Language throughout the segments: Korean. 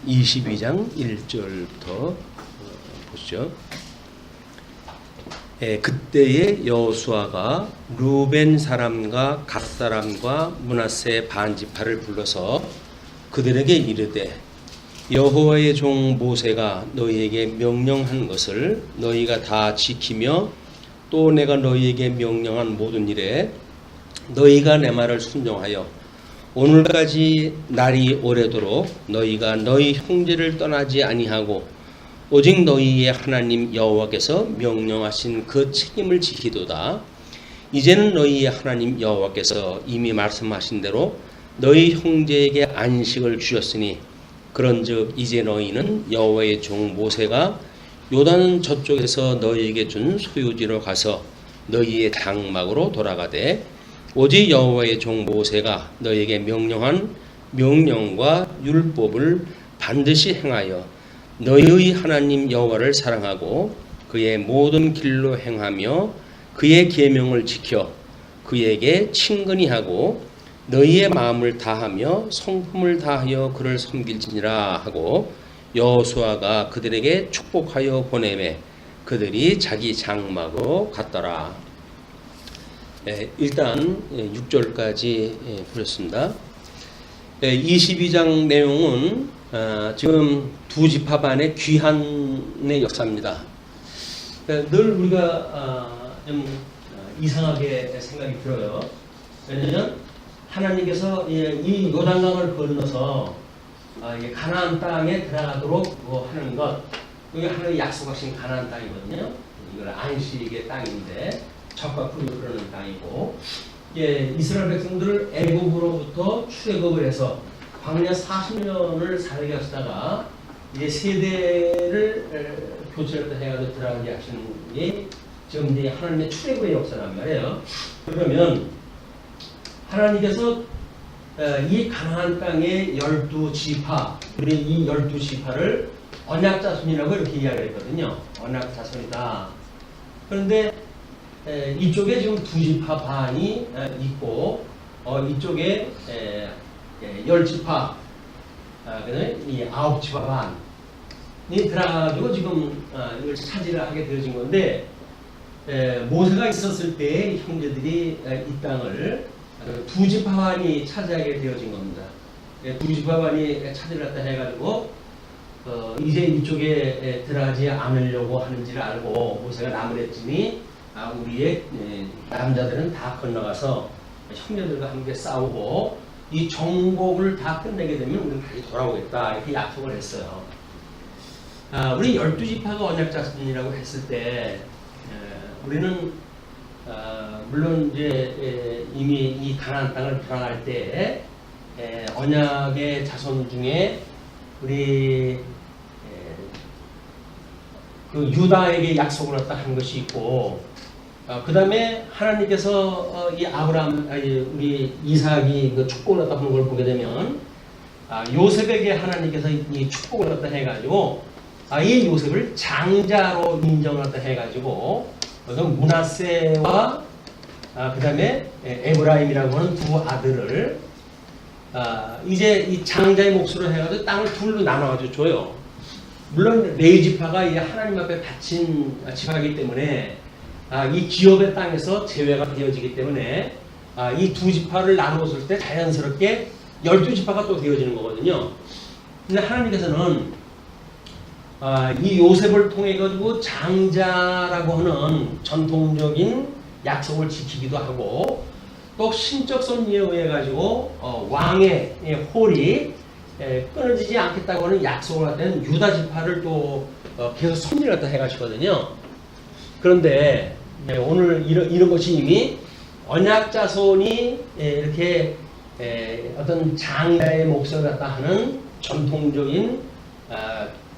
22장 1절부터 보시죠. 그때에 여호수아가 루벤 사람과 갓 사람과 므낫세 반지파를 불러서 그들에게 이르되 여호와의 종 모세가 너희에게 명령한 것을 너희가 다 지키며 또 내가 너희에게 명령한 모든 일에 너희가 내 말을 순종하여 오늘까지 날이 오래도록 너희가 너희 형제를 떠나지 아니하고 오직 너희의 하나님 여호와께서 명령하신 그 책임을 지키도다. 이제는 너희의 하나님 여호와께서 이미 말씀하신 대로 너희 형제에게 안식을 주셨으니 그런즉 이제 너희는 여호와의 종 모세가 요단 저쪽에서 너희에게 준 소유지로 가서 너희의 장막으로 돌아가되 오직 여호와의 종 모세가 너희에게 명령한 명령과 율법을 반드시 행하여 너희의 하나님 여호와를 사랑하고 그의 모든 길로 행하며 그의 계명을 지켜 그에게 친근히 하고 너희의 마음을 다하며 성품을 다하여 그를 섬길지니라 하고 여호수아가 그들에게 축복하여 보내매 그들이 자기 장막으로 갔더라. 일단 6절까지 보셨습니다. 22장 내용은 지금 두 지파 반의 귀환의 역사입니다. 늘 우리가 좀 이상하게 생각이 들어요. 왜냐하면 하나님께서 이 요단강을 건너서 가나안 땅에 들어가도록 하는 것, 이게 하나님의 약속하신 가나안 땅이거든요. 이걸 안식의 땅인데 적과 풀이 흐르는 땅이고, 이스라엘 백성들을 애굽으로부터 출애굽을 해서 광야 40년을 살게 하시다가 이제 세대를 교체를 해가지고 들어가게 하시는 게 지금 이제 하나님의 출애굽의 역사란 말이에요. 그러면 하나님께서 이 가나안 땅의 12지파, 우리 이 12지파를 언약자손이라고 이렇게 이야기했거든요. 언약자손이다. 그런데 이쪽에 지금 두 지파 반이 있고 이쪽에 10지파, 이 9지파 반이 들어가가지고 지금 이걸 차지를 하게 되어진 건데, 모세가 있었을 때 형제들이 이 땅을 두 지파 반이 차지하게 되어진 겁니다. 두 지파 반이 차지를 했다 해가지고 이제 이쪽에 들어가지 않으려고 하는지를 알고 모세가 나무랬더니 우리의 남자들은 다 건너가서 형제들과 함께 싸우고 이 정복을 다 끝내게 되면 우리는 다시 돌아오겠다 이렇게 약속을 했어요. 우리 12지파가 언약자손이라고 했을 때 우리는 물론 이제 이미 이 가나안 땅을 들어갈 때 언약의 자손 중에 우리 그 유다에게 약속을 했다 한 것이 있고, 그 다음에 하나님께서 이 아브라함, 우리 이삭이 그 축복을 했다 하는 걸 보게 되면 요셉에게 하나님께서 이 축복을 했다 해가지고 이 요셉을 장자로 인정을 했다 해가지고 므낫세와 그 다음에 에브라임이라고 하는 두 아들을 이제 이 장자의 몫으로 해가지고 땅을 둘로 나눠가지고 줘요. 물론 레위지파가 이제 하나님 앞에 바친 지파이기 때문에 이 기업의 땅에서 제외가 되어지기 때문에 이 두 지파를 나누었을 때 자연스럽게 12지파가 또 되어지는 거거든요. 근데 하나님께서는 이 요셉을 통해 가지고 장자라고 하는 전통적인 약속을 지키기도 하고, 또 신적 섭리에 의해 가지고 왕의 홀이 끊어지지 않겠다고 하는 약속을 하던 유다 지파를 또 계속 섭리를 갖다 해가시거든요. 그런데 오늘 이런 것이 이미 언약자손이 이렇게 어떤 장자의 몫을 갖다 하는 전통적인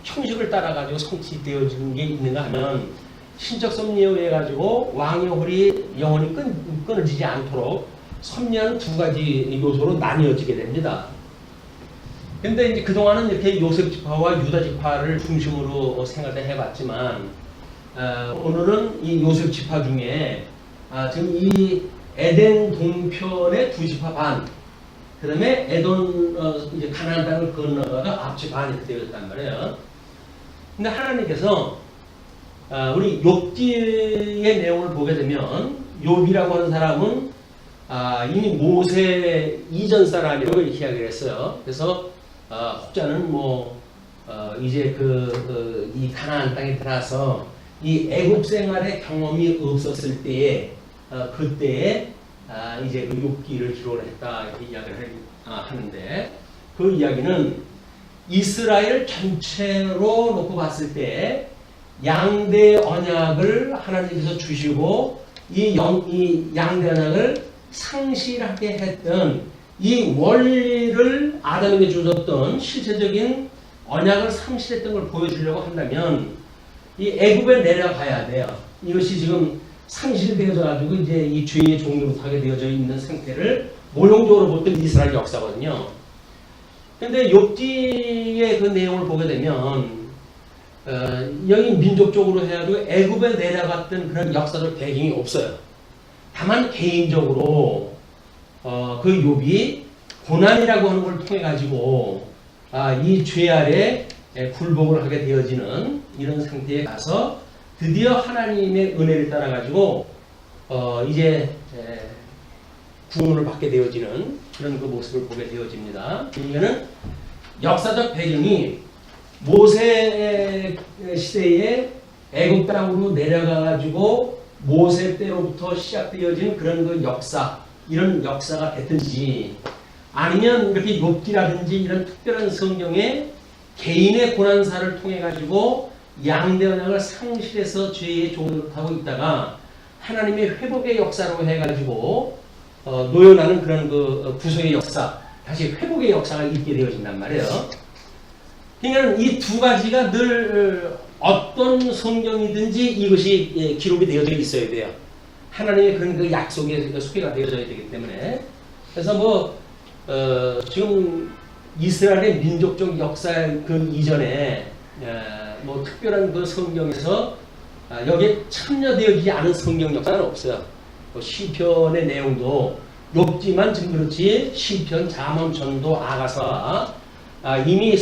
형식을 따라가지고 성취되어지는 게 있는가 하면, 신적 섭리에 의해 가지고 왕의 홀이 영원히 끊어지지 않도록 섭리하는 두 가지 요소로 나뉘어지게 됩니다. 근데 이제 그동안은 이렇게 요셉 지파와 유다 지파를 중심으로 생각을 해봤지만, 오늘은 이 요셉 지파 중에 지금 이 에덴 동편의 두 지파 반, 그다음에 에돔 이제 가나안 땅을 건너다가 앞집 반이 되었단 말이에요. 근데 하나님께서 우리 욥기의 내용을 보게 되면 욥이라고 하는 사람은 이미 모세 이전 사람이라고 이야기를 했어요. 그래서 혹자는 이제 이 가나안 땅에 들어서 이 애굽 생활의 경험이 없었을 때에 그때에 이제 그 욥기를 기록을 했다 이렇게 이야기를 하는데 그 이야기는 이스라엘 전체로 놓고 봤을 때 양대 언약을 하나님께서 주시고 이 양대 언약을 상실하게 했던 이 원리를 아담에게 주셨던 실체적인 언약을 상실했던 걸 보여주려고 한다면 이 애굽에 내려가야 돼요. 이것이 지금 상실되어져 가지고 이제 이 죄의 종로로 하게 되어져 있는 상태를 모형적으로 봤던 이스라엘 역사거든요. 근데 욥기의 그 내용을 보게 되면 여기 민족적으로 해가지고 애굽에 내려갔던 그런 역사적 배경이 없어요. 다만 개인적으로 그 욥이 고난이라고 하는 걸 통해 가지고 이 죄 아래 굴복을 하게 되어지는 이런 상태에 가서 드디어 하나님의 은혜를 따라 가지고 이제 구원을 받게 되어지는 그런 그 모습을 보게 되어집니다. 이거는 역사적 배경이 모세 시대에 애굽 땅으로 내려가 가지고 모세 때로부터 시작되어진 그런 그 역사, 이런 역사가 됐든지 아니면 이렇게 욥기라든지 이런 특별한 성경에 개인의 고난사를 통해 가지고 양대 언약을 상실해서 죄의 종을 하고 있다가 하나님의 회복의 역사로 해 가지고 노연하는 그런 그 구속의 역사, 다시 회복의 역사가 있게 되어진단 말이에요. 그러니까 이 두 가지가 늘 어떤 성경이든지 이것이 기록이 되어져 있어야 돼요. 하나님의 그런 그 약속에 소개가 되어져야 되기 때문에. 그래서 지금 이스라엘의 민족적 역사 그 이전에 특별한 그 성경에서 여기에 참여되어지지 않은 성경 역사는 없어요. 시편의 내용도 욥기만 지금 그렇지 시편, 잠언, 전도, 아가서 이미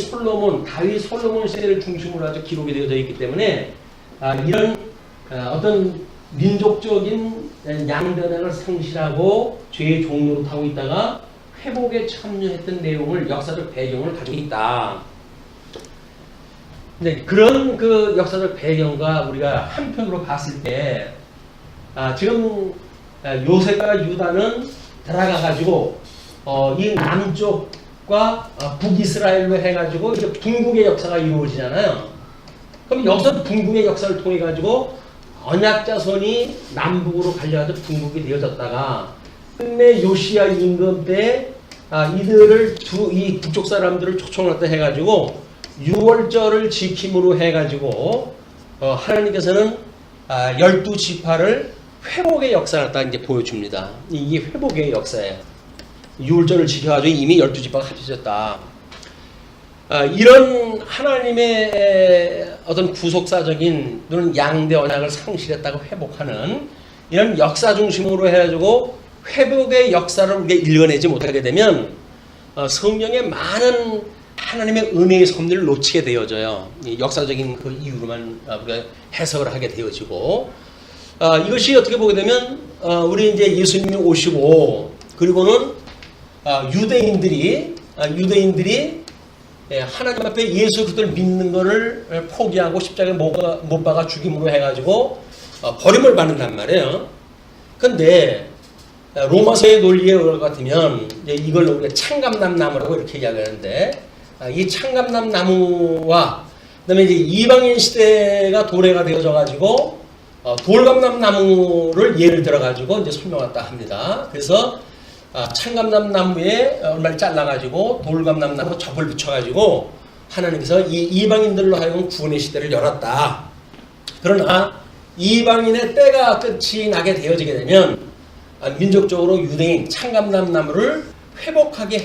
다윗 솔로몬 세대를 중심으로 아주 기록이 되어져 있기 때문에 이런 어떤 민족적인 양대 언약을 상실하고 죄의 종로로 타고 있다가 회복에 참여했던 내용을 역사적 배경을 가지고 있다. 근데 그런 그 역사적 배경과 우리가 한편으로 봤을 때 지금 요셉과 유다는 들어가 가지고 이 남쪽과 북이스라엘로 해가지고 이제 북국의 역사가 이루어지잖아요. 그럼 여기서 북국의 역사를 통해 가지고 언약 자손이 남북으로 갈려가지고 북국이 되어졌다가 끝내 요시야 임금 때 이들을 이 북쪽 사람들을 초청했다 해가지고 6월절을 지킴으로 해가지고 하나님께서는 12지파를 회복의 역사를 딱 이제 보여줍니다. 이게 회복의 역사예요. 6월절을 지켜가지고 이미 12지파가 합쳐졌다. 이런 하나님의 어떤 구속사적인 또는 양대 언약을 상실했다고 회복하는 이런 역사 중심으로 해가지고 회복의 역사를 우리가 읽어내지 못하게 되면 성경의 많은 하나님의 은혜의 섭리를 놓치게 되어져요. 역사적인 그 이유로만 우리가 해석을 하게 되어지고 이것이 어떻게 보게 되면 우리 이제 예수님이 오시고 그리고는 유대인들이 하나님 앞에 예수 그리스도를 믿는 것을 포기하고 십자가에 못 박아 죽임으로 해가지고 버림을 받는단 말이에요. 근데 로마서의 논리에 의할 것 같으면 이걸 우리가 창감남 나무라고 이렇게 이야기하는데 이 창감남 나무와 그다음에 이제 이방인 시대가 도래가 되어져 가지고 돌감남 나무를 예를 들어 가지고 이제 설명했다 합니다. 그래서 창감남 나무에 얼마를 잘라 가지고 돌감남 나무 접을 붙여 가지고 하나님께서 이 이방인들로 하여금 구원의 시대를 열었다. 그러나 이방인의 때가 끝이 나게 되어지게 되면 민족적으로 유대인 창감남 나무를 회복하게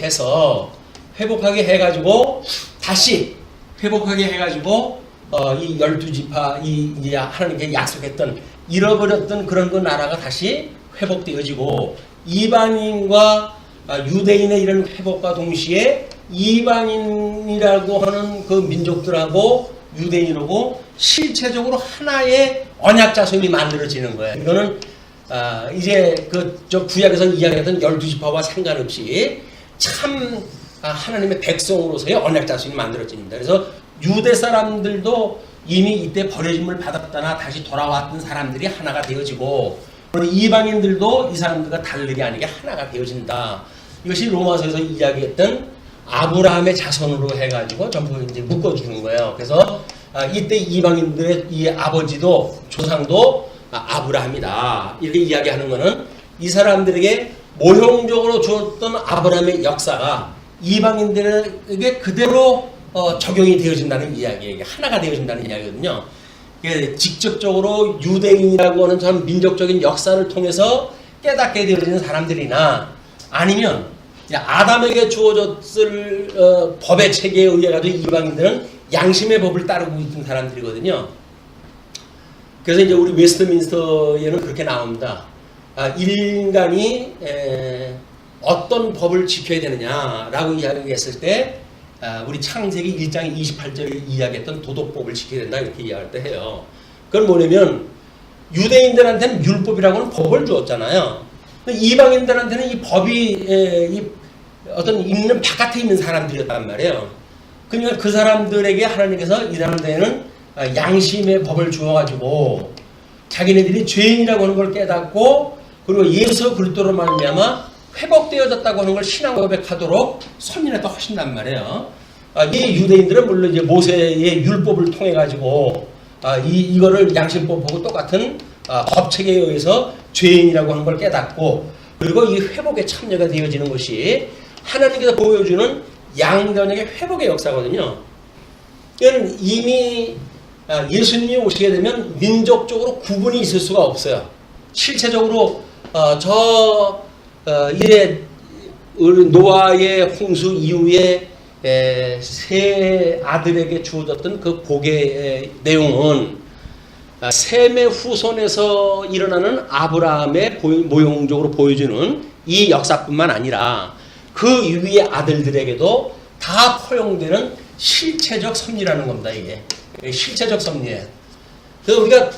해가지고 다시 회복하게 해가지고 이 12지파 이제 하나님께 약속했던 잃어버렸던 그런 그 나라가 다시 회복되어지고 이방인과 유대인의 이런 회복과 동시에 이방인이라고 하는 그 민족들하고 유대인하고 실체적으로 하나의 언약 자손이 만들어지는 거예요. 이거는 이제 저 구약에서 이야기했던 12지파와 상관없이 참 하나님의 백성으로서의 언약 자손이 만들어집니다. 그래서 유대 사람들도 이미 이때 버려짐을 받았다나 다시 돌아왔던 사람들이 하나가 되어지고, 이방인들도 이 사람들과 다르게 아니게 하나가 되어진다. 이것이 로마서에서 이야기했던 아브라함의 자손으로 해가지고 전부 이제 묶어주는 거예요. 그래서 이때 이방인들의 이 아버지도 조상도 아브라함이다. 이렇게 이야기하는 것은 이 사람들에게 모형적으로 주었던 아브라함의 역사가 이방인들에게 그대로 적용이 되어진다는 이야기예요. 하나가 되어진다는 이야기거든요. 직접적으로 유대인이라고 하는 참 민족적인 역사를 통해서 깨닫게 되어지는 사람들이나, 아니면 아담에게 주어졌을 법의 체계에 의해 가지고 이방인들은 양심의 법을 따르고 있던 사람들이거든요. 그래서 이제 우리 웨스트민스터에는 그렇게 나옵니다. 인간이 어떤 법을 지켜야 되느냐라고 이야기했을 때, 우리 창세기 1장 28절에 이야기했던 도덕법을 지켜야 된다 이렇게 이야기할 때 해요. 그건 뭐냐면 유대인들한테는 율법이라고는 법을 주었잖아요. 이방인들한테는 이 법이 어떤 있는 바깥에 있는 사람들이었단 말이에요. 그러니까 그 사람들에게 하나님께서 이 사람들에게는 양심의 법을 주어가지고 자기네들이 죄인이라고 하는 걸 깨닫고, 그리고 예수 그리스도로 말미암아 회복되어졌다고 하는 걸 신앙 고백하도록 선민했다 하신단 말이에요. 이 유대인들은 물론 이제 모세의 율법을 통해 가지고 이거를 양심법하고 똑같은 법 체계에 의해서 죄인이라고 하는 걸 깨닫고, 그리고 이 회복에 참여가 되어지는 것이 하나님께서 보여주는 양전역의 회복의 역사거든요. 이건 이미 예수님이 오시게 되면 민족적으로 구분이 있을 수가 없어요. 실체적으로 이제 노아의 홍수 이후에 세 아들에게 주어졌던 그 복의 내용은 셈의 후손에서 일어나는 아브라함의 모형적으로 보여주는 이 역사뿐만 아니라 그 위의 아들들에게도 다 포용되는 실체적 섭리라는 겁니다. 이게 실체적 섭리예요. 그래서 우리가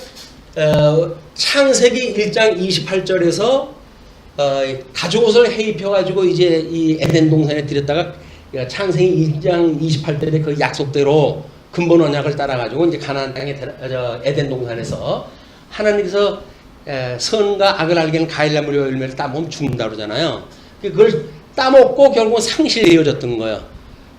창세기 1장 28절에서 가죽옷을 해입혀가지고 이제 이 에덴 동산에 들였다가 창세기 1장 28절의 그 약속대로 근본 언약을 따라가지고 이제 가나안 땅에 에덴 동산에서 하나님께서 선과 악을 알게 하는 가일나무 열매를 따먹으면 죽는다 그러잖아요. 그걸 따먹고 결국은 상실되어졌던 거예요.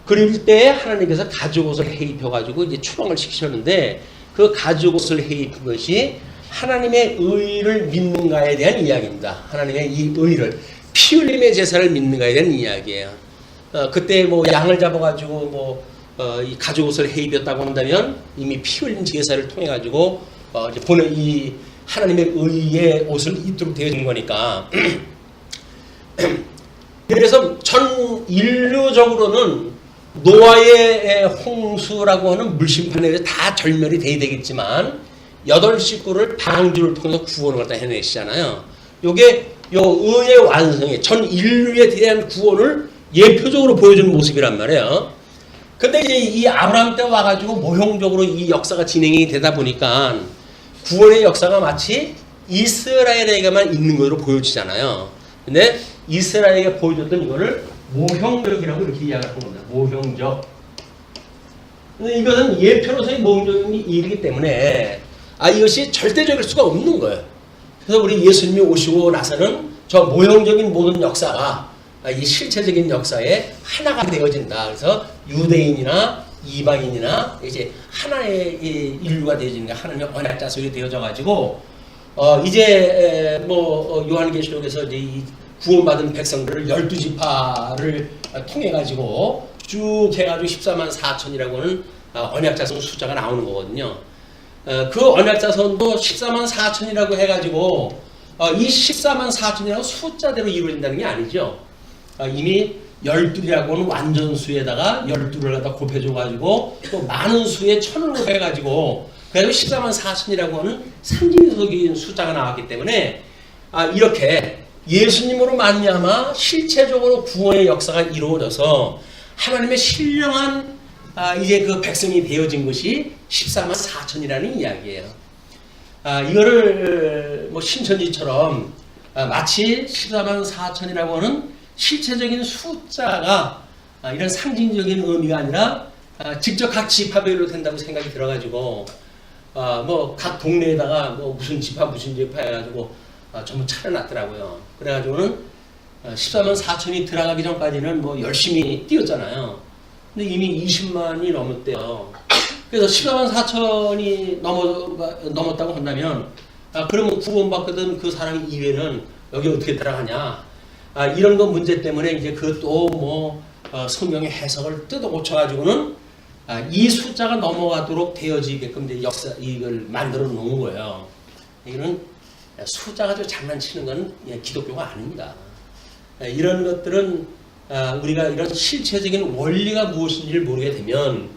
그럴 때 하나님께서 가죽옷을 해입혀가지고 이제 추방을 시키셨는데, 그 가죽옷을 해입힌 것이 하나님의 의를 믿는가에 대한 이야기입니다. 하나님의 이 의를, 피 흘림의 제사를 믿는가에 대한 이야기예요. 그때 뭐 양을 잡아가지고 이 가죽옷을 해입혔다고 한다면 이미 피 흘린 제사를 통해 가지고 이제 보는 이 하나님의 의의 옷을 입도록 되어진 거니까. 그래서 전 인류적으로는 노아의 홍수라고 하는 물심판에 의해서 다 절멸이 돼야 되겠지만 8식구를 방주를 통해서 구원을 갖다 해내시잖아요. 요게 요 의의 완성에 전 인류에 대한 구원을 예표적으로 보여주는 모습이란 말이에요. 근데 이제 이 아브라함 때 와가지고 모형적으로 이 역사가 진행이 되다 보니까 구원의 역사가 마치 이스라엘에게만 있는 것으로 보여지잖아요. 근데 이스라엘에게 보여줬던 이거를 모형적이라고 이렇게 이야기하는 겁니다. 모형적. 근데 이것은 예표로서의 모형적인 일이기 때문에 이것이 절대적일 수가 없는 거예요. 그래서 우리 예수님이 오시고 나서는 저 모형적인 모든 역사가 이 실체적인 역사에 하나가 되어진다. 그래서 유대인이나 이방인이나 이제 하나의 인류가 되어지는 게 하나님의 언약 자손이 되어져 가지고 이제 요한계시록에서 이제 이 구원받은 백성들을 12지파를 통해 가지고 쭉 해가지고 14만 4천이라고 하는 언약 자손 숫자가 나오는 거거든요. 그 언약 자손도 14만 4천이라고 해가지고 이 14만 4천이라고 숫자대로 이루어진다는 게 아니죠. 이미 12이라고 하는 완전수에다가 12를 갖다 곱해줘가지고 또 많은 수에 1000을 곱해가지고 그래서 14만 4천이라고 하는 상징적인 숫자가 나왔기 때문에 이렇게 예수님으로 말미암아 실체적으로 구원의 역사가 이루어져서 하나님의 신령한 이제 그 백성이 되어진 것이 14만 4천이라는 이야기예요. 이거를 뭐 신천지처럼 마치 14만 4천이라고 하는 실체적인 숫자가 이런 상징적인 의미가 아니라 직접 각 지파별로 된다고 생각이 들어가지고 뭐 각 동네에다가 뭐 무슨 지파 해가지고 전부 차려놨더라고요. 그래가지고는 14만 4천이 들어가기 전까지는 뭐 열심히 뛰었잖아요. 근데 이미 20만이 넘었대요. 그래서 14만 4천이 넘었다고 한다면 그러면 구원받거든 그 사람 이외에는 여기 어떻게 들어가냐 이런 거 문제 때문에 이제 그것도 뭐 성경의 해석을 뜯어 고쳐가지고는 이 숫자가 넘어가도록 되어지게끔 이제 이걸 만들어 놓은 거예요. 이거는 숫자 가지고 장난치는 건 기독교가 아닙니다. 이런 것들은 우리가 이런 실체적인 원리가 무엇인지를 모르게 되면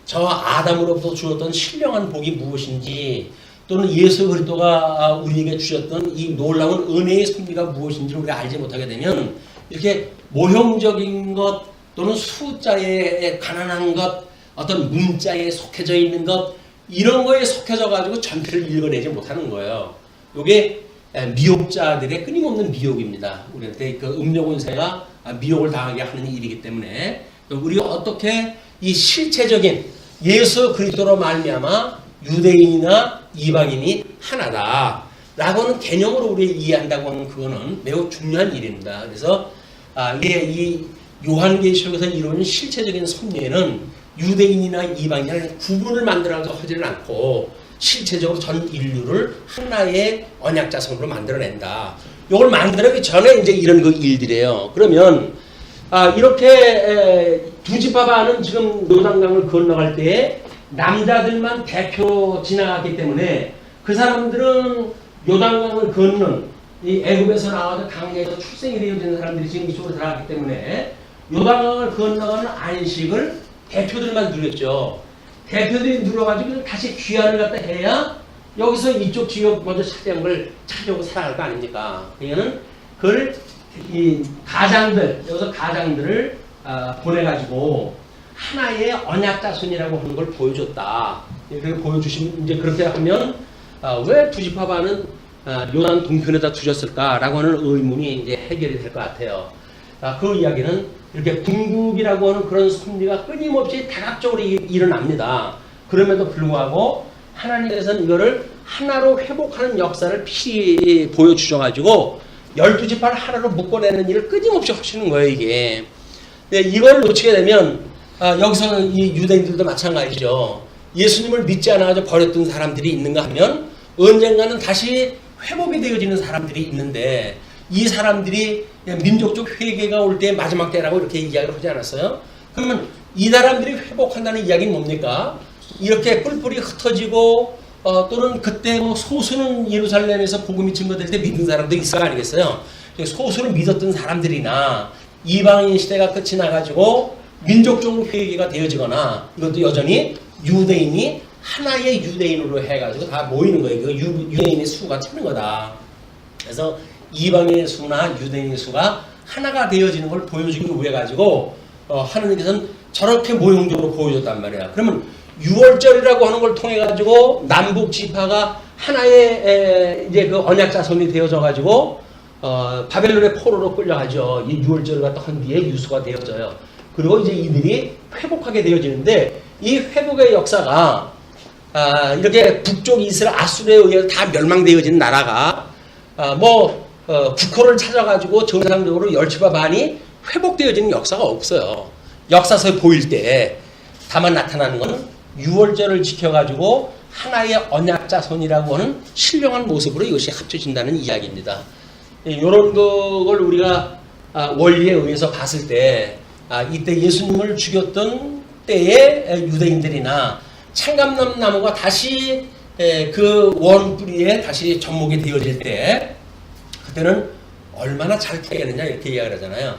저 아담으로부터 주었던 신령한 복이 무엇인지 또는 예수 그리스도가 우리에게 주셨던 이 놀라운 은혜의 섭리가 무엇인지를 우리가 알지 못하게 되면 이렇게 모형적인 것 또는 숫자에 가난한 것 어떤 문자에 속해져 있는 것 이런 거에 속해져 가지고 전체를 읽어내지 못하는 거예요. 이게 미혹자들의 끊임없는 미혹입니다. 우리한테 그 음욕운세가 미혹을 당하게 하는 일이기 때문에 우리가 어떻게 이 실체적인 예수 그리스도로 말미암아 유대인이나 이방인이 하나다라고 하는 개념으로 우리가 이해한다고 하는 그거는 매우 중요한 일입니다. 그래서 이 요한계시록에서 이루어진 실체적인 섭리에는 유대인이나 이방인이나 구분을 만들어서 하지는 않고 실체적으로 전 인류를 하나의 언약 자손으로 만들어낸다. 이걸 만들기 전에 이제 이런 그 일들이에요. 그러면 이렇게 두 지파 반은 지금 요단강을 건너갈 때 남자들만 대표 지나갔기 때문에 그 사람들은 요단강을 건넌 이 애굽에서 나와서 강야에서 출생이 되어진 사람들이 지금 이쪽으로 들어갔기 때문에 요단강을 건너가는 안식을 대표들만 누렸죠. 대표들이 누려가지고 다시 귀환을 갖다 해야 여기서 이쪽 지역 먼저 차지한 걸 차지하고 살아갈 거 아닙니까? 그러면은 그걸 이 가장들 여기서 가장들을 보내가지고 하나의 언약 자손이라고 하는 걸 보여줬다. 이렇게 보여주시면 이제 그렇게 하면 왜 두 지파 반은 요단 동편에다 두셨을까라고 하는 의문이 이제 해결이 될 것 같아요. 그 이야기는 이렇게 궁극이라고 하는 그런 섭리가 끊임없이 다각적으로 일어납니다. 그럼에도 불구하고 하나님께서는 이거를 하나로 회복하는 역사를 필히 보여주셔가지고 12지파를 하나로 묶어내는 일을 끊임없이 하시는 거예요, 이게. 이걸 놓치게 되면 여기서 이 유대인들도 마찬가지죠. 예수님을 믿지 않아가지고 버렸던 사람들이 있는가 하면 언젠가는 다시 회복이 되어지는 사람들이 있는데 이 사람들이 민족적 회개가 올 때 마지막 때라고 이렇게 이야기를 하지 않았어요? 그러면 이 사람들이 회복한다는 이야기는 뭡니까? 이렇게 뿔뿔이 흩어지고 또는 그때 뭐 소수는 예루살렘에서 복음이 증거될 때 믿은 사람들이 있을 거 아니겠어요? 소수를 믿었던 사람들이나 이방인 시대가 끝이 나가지고 민족적 회개가 되어지거나 이것도 여전히 유대인이 하나의 유대인으로 해가지고 다 모이는 거예요. 그 유대인의 수가 차는 거다. 그래서 이방인의 수나 유대인의 수가 하나가 되어지는 걸 보여주기 위해 가지고 하나님께서는 저렇게 모형적으로 보여줬단 말이야. 그러면 6월절이라고 하는 걸 통해 가지고 남북 지파가 하나의 이제 그 언약 자손이 되어져 가지고 바벨론의 포로로 끌려가죠. 이 6월절을 갖다 한 뒤에 유수가 되어져요. 그리고 이제 이들이 회복하게 되어지는데 이 회복의 역사가 이렇게 북쪽 이스라엘 아수르에 의해서 다 멸망되어진 나라가 국호를 찾아가지고 정상적으로 10지파 반이 회복되어지는 역사가 없어요. 역사서에 보일 때 다만 나타나는 것은 6월절을 지켜가지고 하나의 언약 자손이라고 하는 신령한 모습으로 이것이 합쳐진다는 이야기입니다. 이런 걸 우리가 원리에 의해서 봤을 때 이때 예수님을 죽였던 때의 유대인들이나 창감나무 나무가 다시 그 원뿌리에 다시 접목이 되어질 때 그때는 얼마나 잘 캐겠느냐 이렇게 이야기를 하잖아요.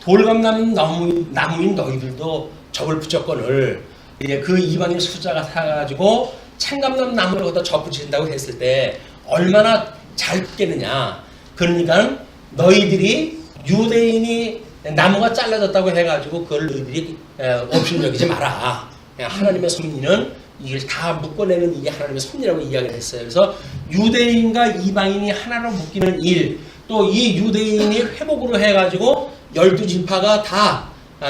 돌감나무 나무인 너희들도 접을 붙였거늘 이제 그 이방인 수자가 사가지고 창감나무 나무를 갖다 접붙인다고 했을 때 얼마나 잘 붙겠느냐. 그러니까 너희들이 유대인이 나무가 잘라졌다고 해가지고 그걸 너희들이 없인 여기지 마라. 하나님의 섭리는 이걸 다 묶어내는 이게 하나님의 섭리라고 이야기를 했어요. 그래서 유대인과 이방인이 하나로 묶이는 일, 또 이 유대인이 회복으로 해가지고 12지파가 다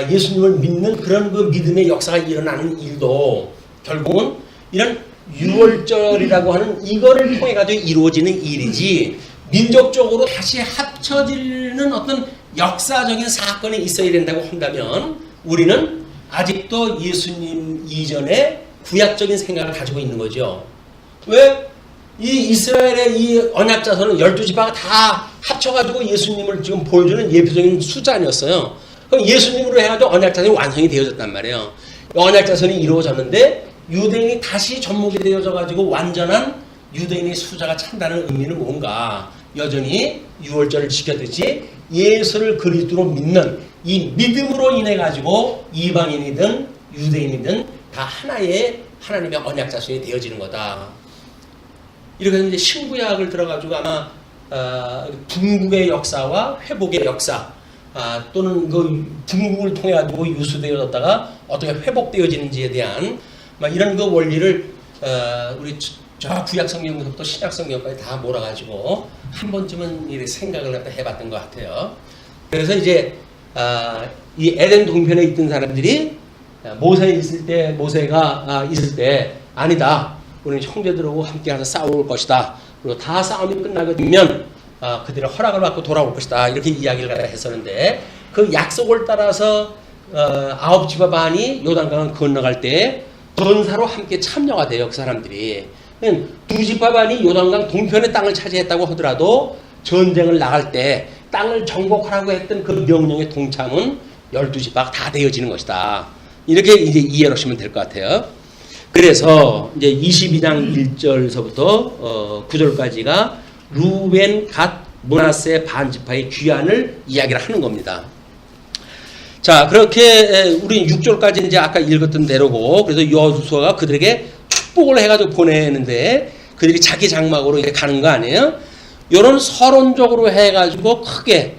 예수님을 믿는 그런 그 믿음의 역사가 일어나는 일도 결국은 이런 유월절이라고 하는 이거를 통해 가지고 이루어지는 일이지, 민족적으로 다시 합쳐지는 어떤 역사적인 사건이 있어야 된다고 한다면 우리는 아직도 예수님 이전에 구약적인 생각을 가지고 있는 거죠. 왜? 이 이스라엘의 이 언약자손은 12지파가 다 합쳐가지고 예수님을 지금 보여주는 예표적인 숫자 아니었어요. 그럼 예수님으로 해가지고 언약자손이 완성이 되어졌단 말이에요. 언약자손이 이루어졌는데 유대인이 다시 접목이 되어져가지고 완전한 유대인의 수자가 찬다는 의미는 뭔가? 여전히 유월절을 지켰듯이 예수를 그리스도로 믿는 이 믿음으로 인해 가지고 이방인이든 유대인이든 다 하나의 하나님의 언약자손이 되어지는 거다. 이렇게 해서 이제 신구약을 들어가지고 아마 중국의 역사와 회복의 역사, 또는 그 중국을 통해 가지고 유수되어졌다가 어떻게 회복되어지는지에 대한 이런 그 원리를 우리 저 구약 성경부터 신약 성경까지 다 몰아가지고 한 번쯤은 이렇게 생각을 갖다 해봤던 것 같아요. 그래서 이제 이 에덴 동편에 있던 사람들이 모세가 있을 때 아니다. 우리는 형제들하고 함께 가서 싸울 것이다. 그리고 다 싸움이 끝나게 되면 그들의 허락을 받고 돌아올 것이다. 이렇게 이야기를 했었는데 그 약속을 따라서 9지파 반이 요단강을 건너갈 때 전사로 함께 참여가 돼요. 그 사람들이. 2지파 반이 요단강 동편의 땅을 차지했다고 하더라도 전쟁을 나갈 때 땅을 정복하라고 했던 그 명령의 동참은 12지파가 다 되어지는 것이다. 이렇게 이제 이해를 하시면 될 것 같아요. 그래서 이제 22장 1절서부터 9절까지가 루벤, 갓, 므낫세 반지파의 귀환을 이야기를 하는 겁니다. 자, 그렇게 우리 6절까지 이제 아까 읽었던 대로고, 그래서 여호수아가 그들에게 축복을 해가지고 보내는데 그들이 자기 장막으로 이렇게 가는 거 아니에요? 이런 서론적으로 해가지고 크게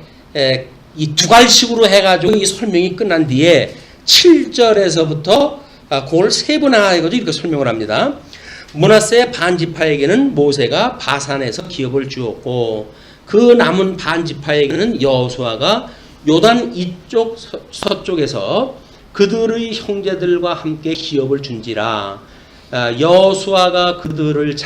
이 두 갈식으로 해가지고 이 설명이 끝난 뒤에 7절에서부터 그걸 세분화해가지고 이렇게 설명을 합니다. 므낫세 반지파에게는 모세가 바산에서 기업을 주었고 그 남은 반지파에게는 여호수아가 요단 이쪽 서쪽에서 그들의 형제들과 함께 기업을 준지라. 여호수아가 그들의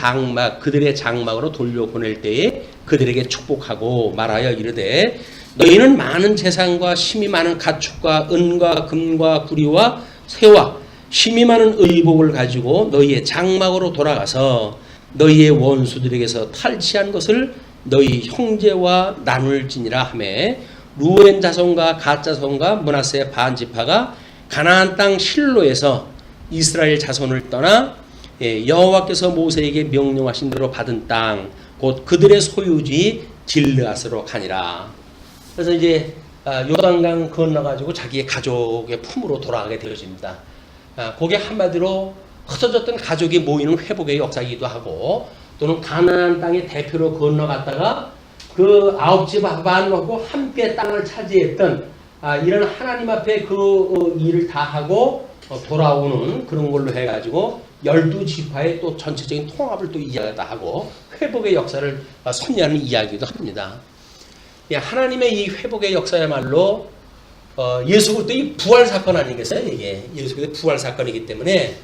장막으로 돌려보낼 때에 그들에게 축복하고 말하여 이르되 너희는 많은 재산과 힘이 많은 가축과 은과 금과 구리와 새와 힘이 많은 의복을 가지고 너희의 장막으로 돌아가서 너희의 원수들에게서 탈취한 것을 너희 형제와 나눌지니라 하매 루벤 자손과 갓 자손과 므낫세 반지파가 가나안 땅 실로에서 이스라엘 자손을 떠나 여호와께서 모세에게 명령하신 대로 받은 땅 곧 그들의 소유지 길르앗으로 가니라. 그래서 이제 요단강 건너가지고 자기의 가족의 품으로 돌아가게 되어집니다. 그게 한마디로 흩어졌던 가족이 모이는 회복의 역사이기도 하고 또는 가나안 땅의 대표로 건너갔다가 그 9지파 반하고 함께 땅을 차지했던 이런 하나님 앞에 그 일을 다 하고 돌아오는 그런 걸로 해가지고 12지파의 또 전체적인 통합을 또 이야기다 하고 회복의 역사를 섭리하는 이야기도 합니다. 하나님의 이 회복의 역사야말로 예수 그리스도의 부활 사건 아니겠어요? 이게 예수 그리스도의 부활 사건이기 때문에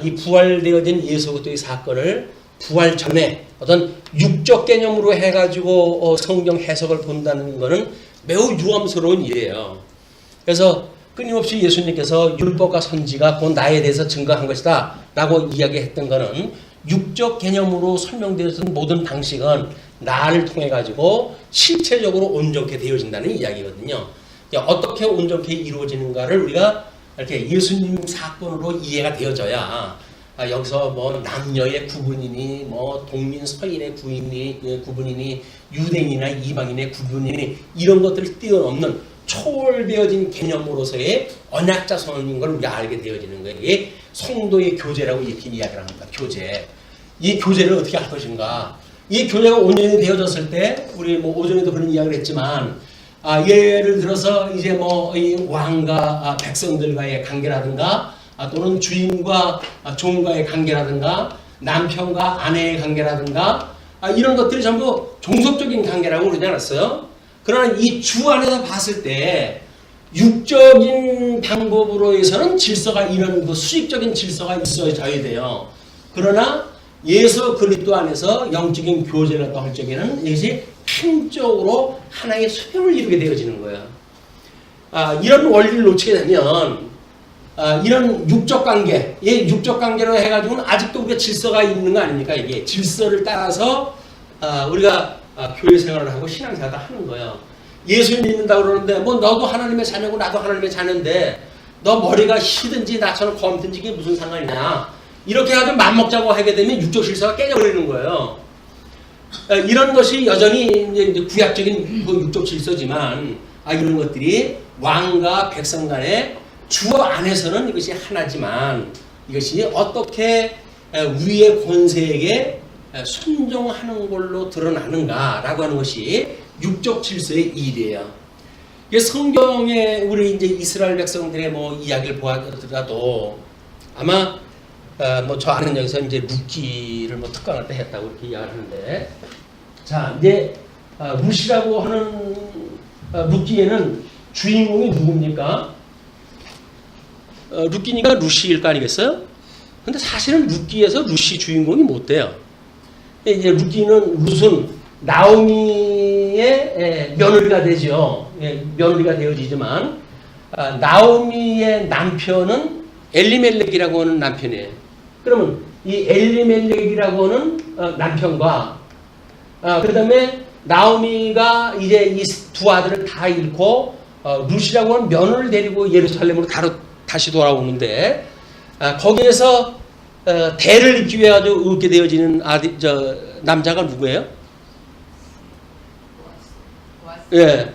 이 부활되어진 예수 그리스도의 사건을 부활 전에 어떤 육적 개념으로 해가지고 성경 해석을 본다는 것은 매우 유감스러운 일이에요. 그래서 끊임없이 예수님께서 율법과 선지가 곧 나에 대해서 증거한 것이다 라고 이야기했던 것은 육적 개념으로 설명되었던 모든 방식은 나를 통해 가지고 실체적으로 온전케 되어진다는 이야기거든요. 어떻게 온전케 이루어지는가를 우리가 이렇게 예수님 사건으로 이해가 되어져야 여기서 뭐 남녀의 구분이니 뭐 동민 서인의 구분이니 유대인이나 이방인의 구분이니 이런 것들을 뛰어넘는 초월되어진 개념으로서의 언약자손인 걸 우리가 알게 되어지는 거예요. 이게 성도의 교제라고 이렇게 이야기를 합니다. 교제. 이 교제를 어떻게 할 것인가? 이 교제가 온전히 되어졌을 때 우리 뭐 오전에도 그런 이야기를 했지만 예를 들어서 이제 뭐 이 왕과 백성들과의 관계라든가 또는 주인과 종과의 관계라든가 남편과 아내의 관계라든가 이런 것들이 전부 종속적인 관계라고 그러지 않았어요? 그러나 이 주 안에서 봤을 때 육적인 방법으로 해서는 질서가 이런 수직적인 질서가 있어져야 돼요. 그러나 예수 그리스도 안에서 영적인 교제를 할 적에는 이것이 한쪽으로 하나의 소형을 이루게 되어지는 거예요. 이런 원리를 놓치게 되면 이런 육적 관계, 육적 관계로 해가지고는 아직도 우리가 질서가 있는 거 아닙니까? 이게 질서를 따라서 우리가 교회 생활을 하고 신앙생활을 하는 거예요. 예수 믿는다고 그러는데 뭐 너도 하나님의 자녀고 나도 하나님의 자녀인데 너 머리가 희든지 나처럼 검든지 이게 무슨 상관이냐, 이렇게 해가지고 맘먹자고 하게 되면 육적 질서가 깨져버리는 거예요. 이런 것이 여전히 이제 구약적인 그 육적 질서지만 이런 것들이 왕과 백성 간의 주 안에서는 이것이 하나지만 이것이 어떻게 위의 권세에게 순종하는 걸로 드러나는가라고 하는 것이 육적 질서의 일이에요. 성경에 우리 이제 이스라엘 백성들의 뭐 이야기를 보아더라도 아마 뭐 저 아는 여기서 이제 룻기를 뭐 특강할 때 했다고 이렇게 이야기하는데, 자 이제 룻이라고 하는 룻기에는 주인공이 누굽니까? 룻기니까 룻이일 거 아니겠어요? 근데 사실은 룻기에서 룻이 주인공이 못 돼요. 이제 룻은 나오미의 며느리가 되죠. 며느리가 되어지지만 나오미의 남편은 엘리멜렉이라고 하는 남편이에요. 그러면 이 엘리멜렉이라고 하는 남편과 그 다음에 나오미가 이제 이 두 아들을 다 잃고 룻이라고 하는 며느리를 데리고 예루살렘으로 다시 돌아오는데 거기에서 대를 잇기 위해 얻게 되어지는 남자가 누구예요? 예,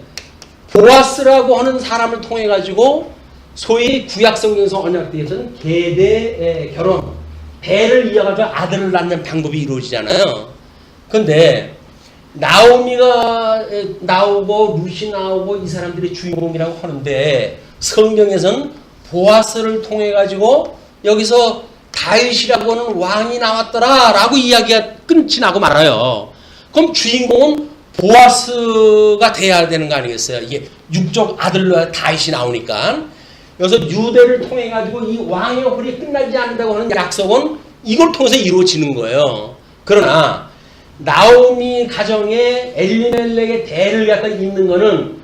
보아스라고 하는 사람을 통해 가지고 소위 구약 성경에서 언약되어서는 계대 결혼, 대를 이어가지고 아들을 낳는 방법이 이루어지잖아요. 그런데 나오미가 나오고 룻이 나오고 이 사람들이 주인공이라고 하는데 성경에서는 보아스를 통해 가지고 여기서 다윗이라고 하는 왕이 나왔더라라고 이야기가 끝이 나고 말아요. 그럼 주인공은 보아스가 돼야 되는 거 아니겠어요? 이게 육적 아들로 다윗이 나오니까. 여기서 유대를 통해 가지고 이 왕의 홀이 끝나지 않는다고 하는 약속은 이걸 통해서 이루어지는 거예요. 그러나 나오미 가정에 엘리멜렉의 대를 갖다 잇는 거는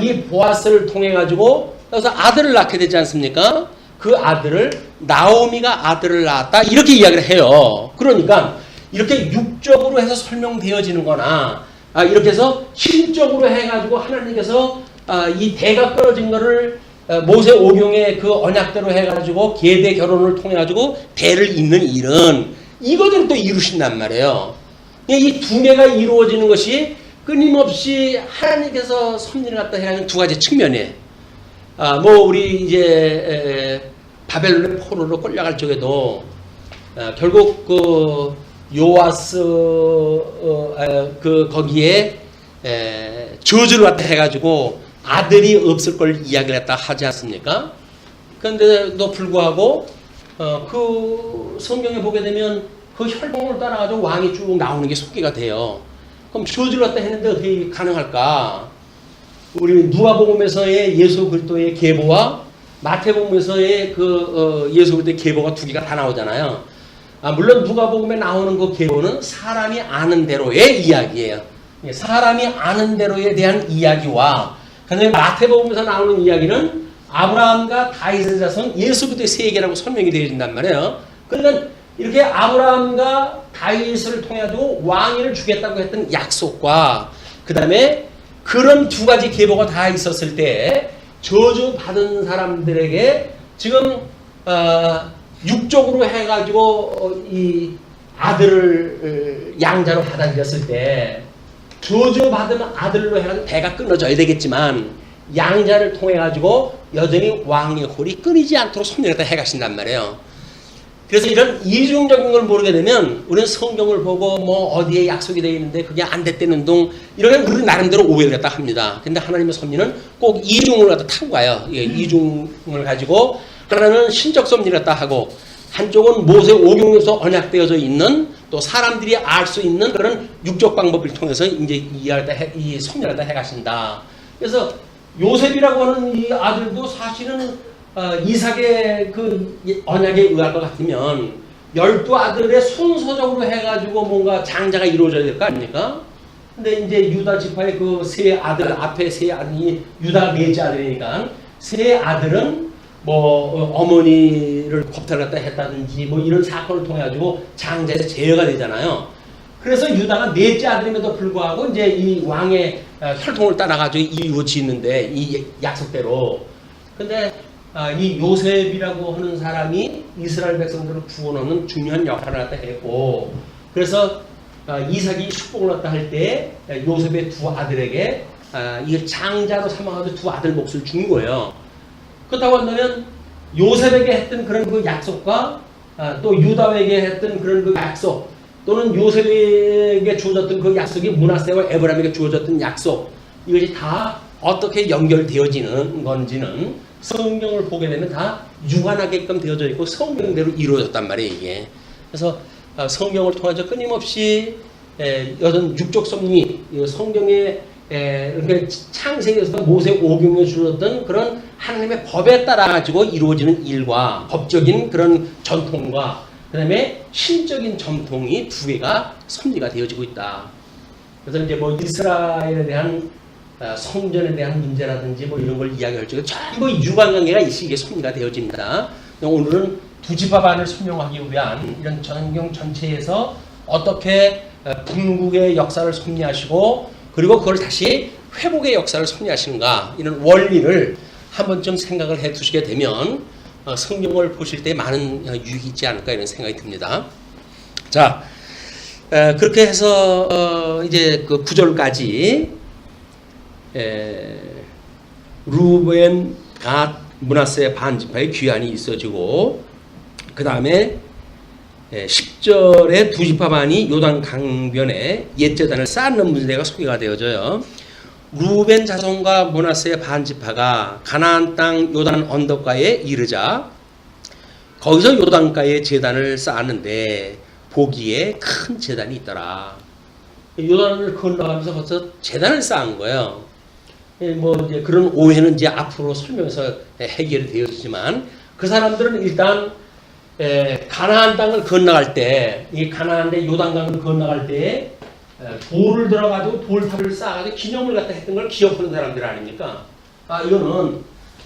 이 보아스를 통해 가지고 여기서 아들을 낳게 되지 않습니까? 그 아들을 나오미가 아들을 낳았다 이렇게 이야기를 해요. 그러니까 이렇게 육적으로 해서 설명되어지는 거나 이렇게 해서 신적으로 해가지고 하나님께서 이 대가 끊어진 거를 모세 오경의 그 언약대로 해가지고 계대 결혼을 통해가지고 대를 잇는 일은 이거대로 또 이루신단 말이에요. 이 두 개가 이루어지는 것이 끊임없이 하나님께서 섭리를 갖다 해가지고 두 가지 측면에 뭐 우리 이제 바벨론의 포로로 끌려갈 적에도 결국 그 요아스 그 거기에 저주를 갖다 해가지고 아들이 없을 걸 이야기를 했다 하지 않습니까? 그런데도 불구하고 그 성경에 보게 되면 그 혈통을 따라가지고 왕이 쭉 나오는 게 소개가 돼요. 그럼 저주를 갖다 했는데 어떻게 가능할까? 우리 누가복음에서의 예수 그리스도의 계보와 마태복음에서의 그 예수 그리스도의 계보가 두 개가 다 나오잖아요. 물론 누가복음에 나오는 그 계보는 사람이 아는 대로의 이야기예요. 사람이 아는 대로에 대한 이야기와 그다음에 마태복음에서 나오는 이야기는 아브라함과 다윗의 자손 예수 그리스도의 세계라고 설명이 되어진단 말이에요. 그러니까 이렇게 아브라함과 다윗을 통해 가지고 왕위를 주겠다고 했던 약속과 그 다음에 그런 두 가지 계보가 다 있었을 때 저주 받은 사람들에게 지금 육적으로 해가지고 이 아들을 양자로 받아들였을 때 저주 받은 아들로 해가지고 대가 끊어져야 되겠지만 양자를 통해 가지고 여전히 왕의 홀이 끊이지 않도록 섭리를 해가신단 말이에요. 그래서 이런 이중적인 걸 모르게 되면 우리는 성경을 보고 뭐 어디에 약속이 되어 있는데 그게 안 됐다는 둥 이러면 우리 나름대로 오해를 갖다 합니다. 근데 하나님의 섭리는 꼭 이중을 갖다 타고 가요. 예, 이중을 가지고 하나는 신적 섭리를 갖다 하고 한쪽은 모세 오경에서 언약되어져 있는 또 사람들이 알 수 있는 그런 육적 방법을 통해서 이제 이 섭리를 갖다 해가신다. 그래서 요셉이라고 하는 이 아들도 사실은 이삭의 그 언약에 의할 것 같으면 12아들의 순서적으로 해가지고 뭔가 장자가 이루어져야 될 거 아닙니까? 근데 이제 유다 지파의 그 세 아들, 앞에 세 아들이 유다 넷째 아들이니까 세 아들은 뭐 어머니를 겁탈 갖다 했다든지 뭐 이런 사건을 통해 가지고 장자에서 제어가 되잖아요. 그래서 유다가 넷째 아들임에도 불구하고 이제 이 왕의 혈통을 따라가지고 이루어지는데 이 약속대로. 근데 이 요셉이라고 하는 사람이 이스라엘 백성들을 구원하는 중요한 역할을 갖다 했고, 그래서 이삭이 축복을 갖다 할 때 요셉의 두 아들에게 이 장자로 삼아가지고 두 아들 몫을 준 거예요. 그렇다고 한다면 요셉에게 했던 그런 그 약속과 또 유다에게 했던 그런 그 약속, 또는 요셉에게 주어졌던 그 약속이 므낫세와 에브라임에게 주어졌던 약속, 이것이 다 어떻게 연결되어지는 건지는 성경을 보게 되면 다 유관하게끔 되어져 있고 성경대로 이루어졌단 말이에요, 이게. 그래서 성경을 통해서 끊임없이 여전 육적 섭리, 성경의 창세기에서 모세 오경에 주었던 그런 하나님의 법에 따라 가지고 이루어지는 일과 법적인 그런 전통과 그다음에 신적인 전통이 두 개가 섭리가 되어지고 있다. 그래서 이제 뭐 이스라엘에 대한 성전에 대한 문제라든지 뭐 이런 걸 이야기할 적에 전부 유관관계가 이게 섭리가 되어집니다. 오늘은 두 지파 반을 설명하기 위한 이런 성경 전체에서 어떻게 분국의 역사를 섭리하시고 그리고 그걸 다시 회복의 역사를 섭리하시는가, 이런 원리를 한 번쯤 생각을 해 두시게 되면 성경을 보실 때 많은 유익이 있지 않을까 이런 생각이 듭니다. 자, 그렇게 해서 이제 그 9절까지 루벤, 갓, 므낫세 반지파의 귀환이 있어지고, 그 다음에 10절에 두 지파 반이 요단 강변에 옛제단을 쌓는 문제가 소개가 되어져요. 루벤 자손과 므낫세 반지파가 가나안 땅 요단 언덕가에 이르자 거기서 요단가에 제단을 쌓았는데 보기에 큰 제단이 있더라. 요단을 건너가면서 벌써 제단을 쌓은 거예요. 뭐 이제 그런 오해는 이제 앞으로 설명해서 해결이 되었지만, 그 사람들은 일단 가나안 땅을 건너갈 때, 이 가나안 대 요단강을 건너갈 때 돌을 들어가지고 돌탑을 쌓아가지고 기념을 갖다 했던 걸 기억하는 사람들 아닙니까? 이거는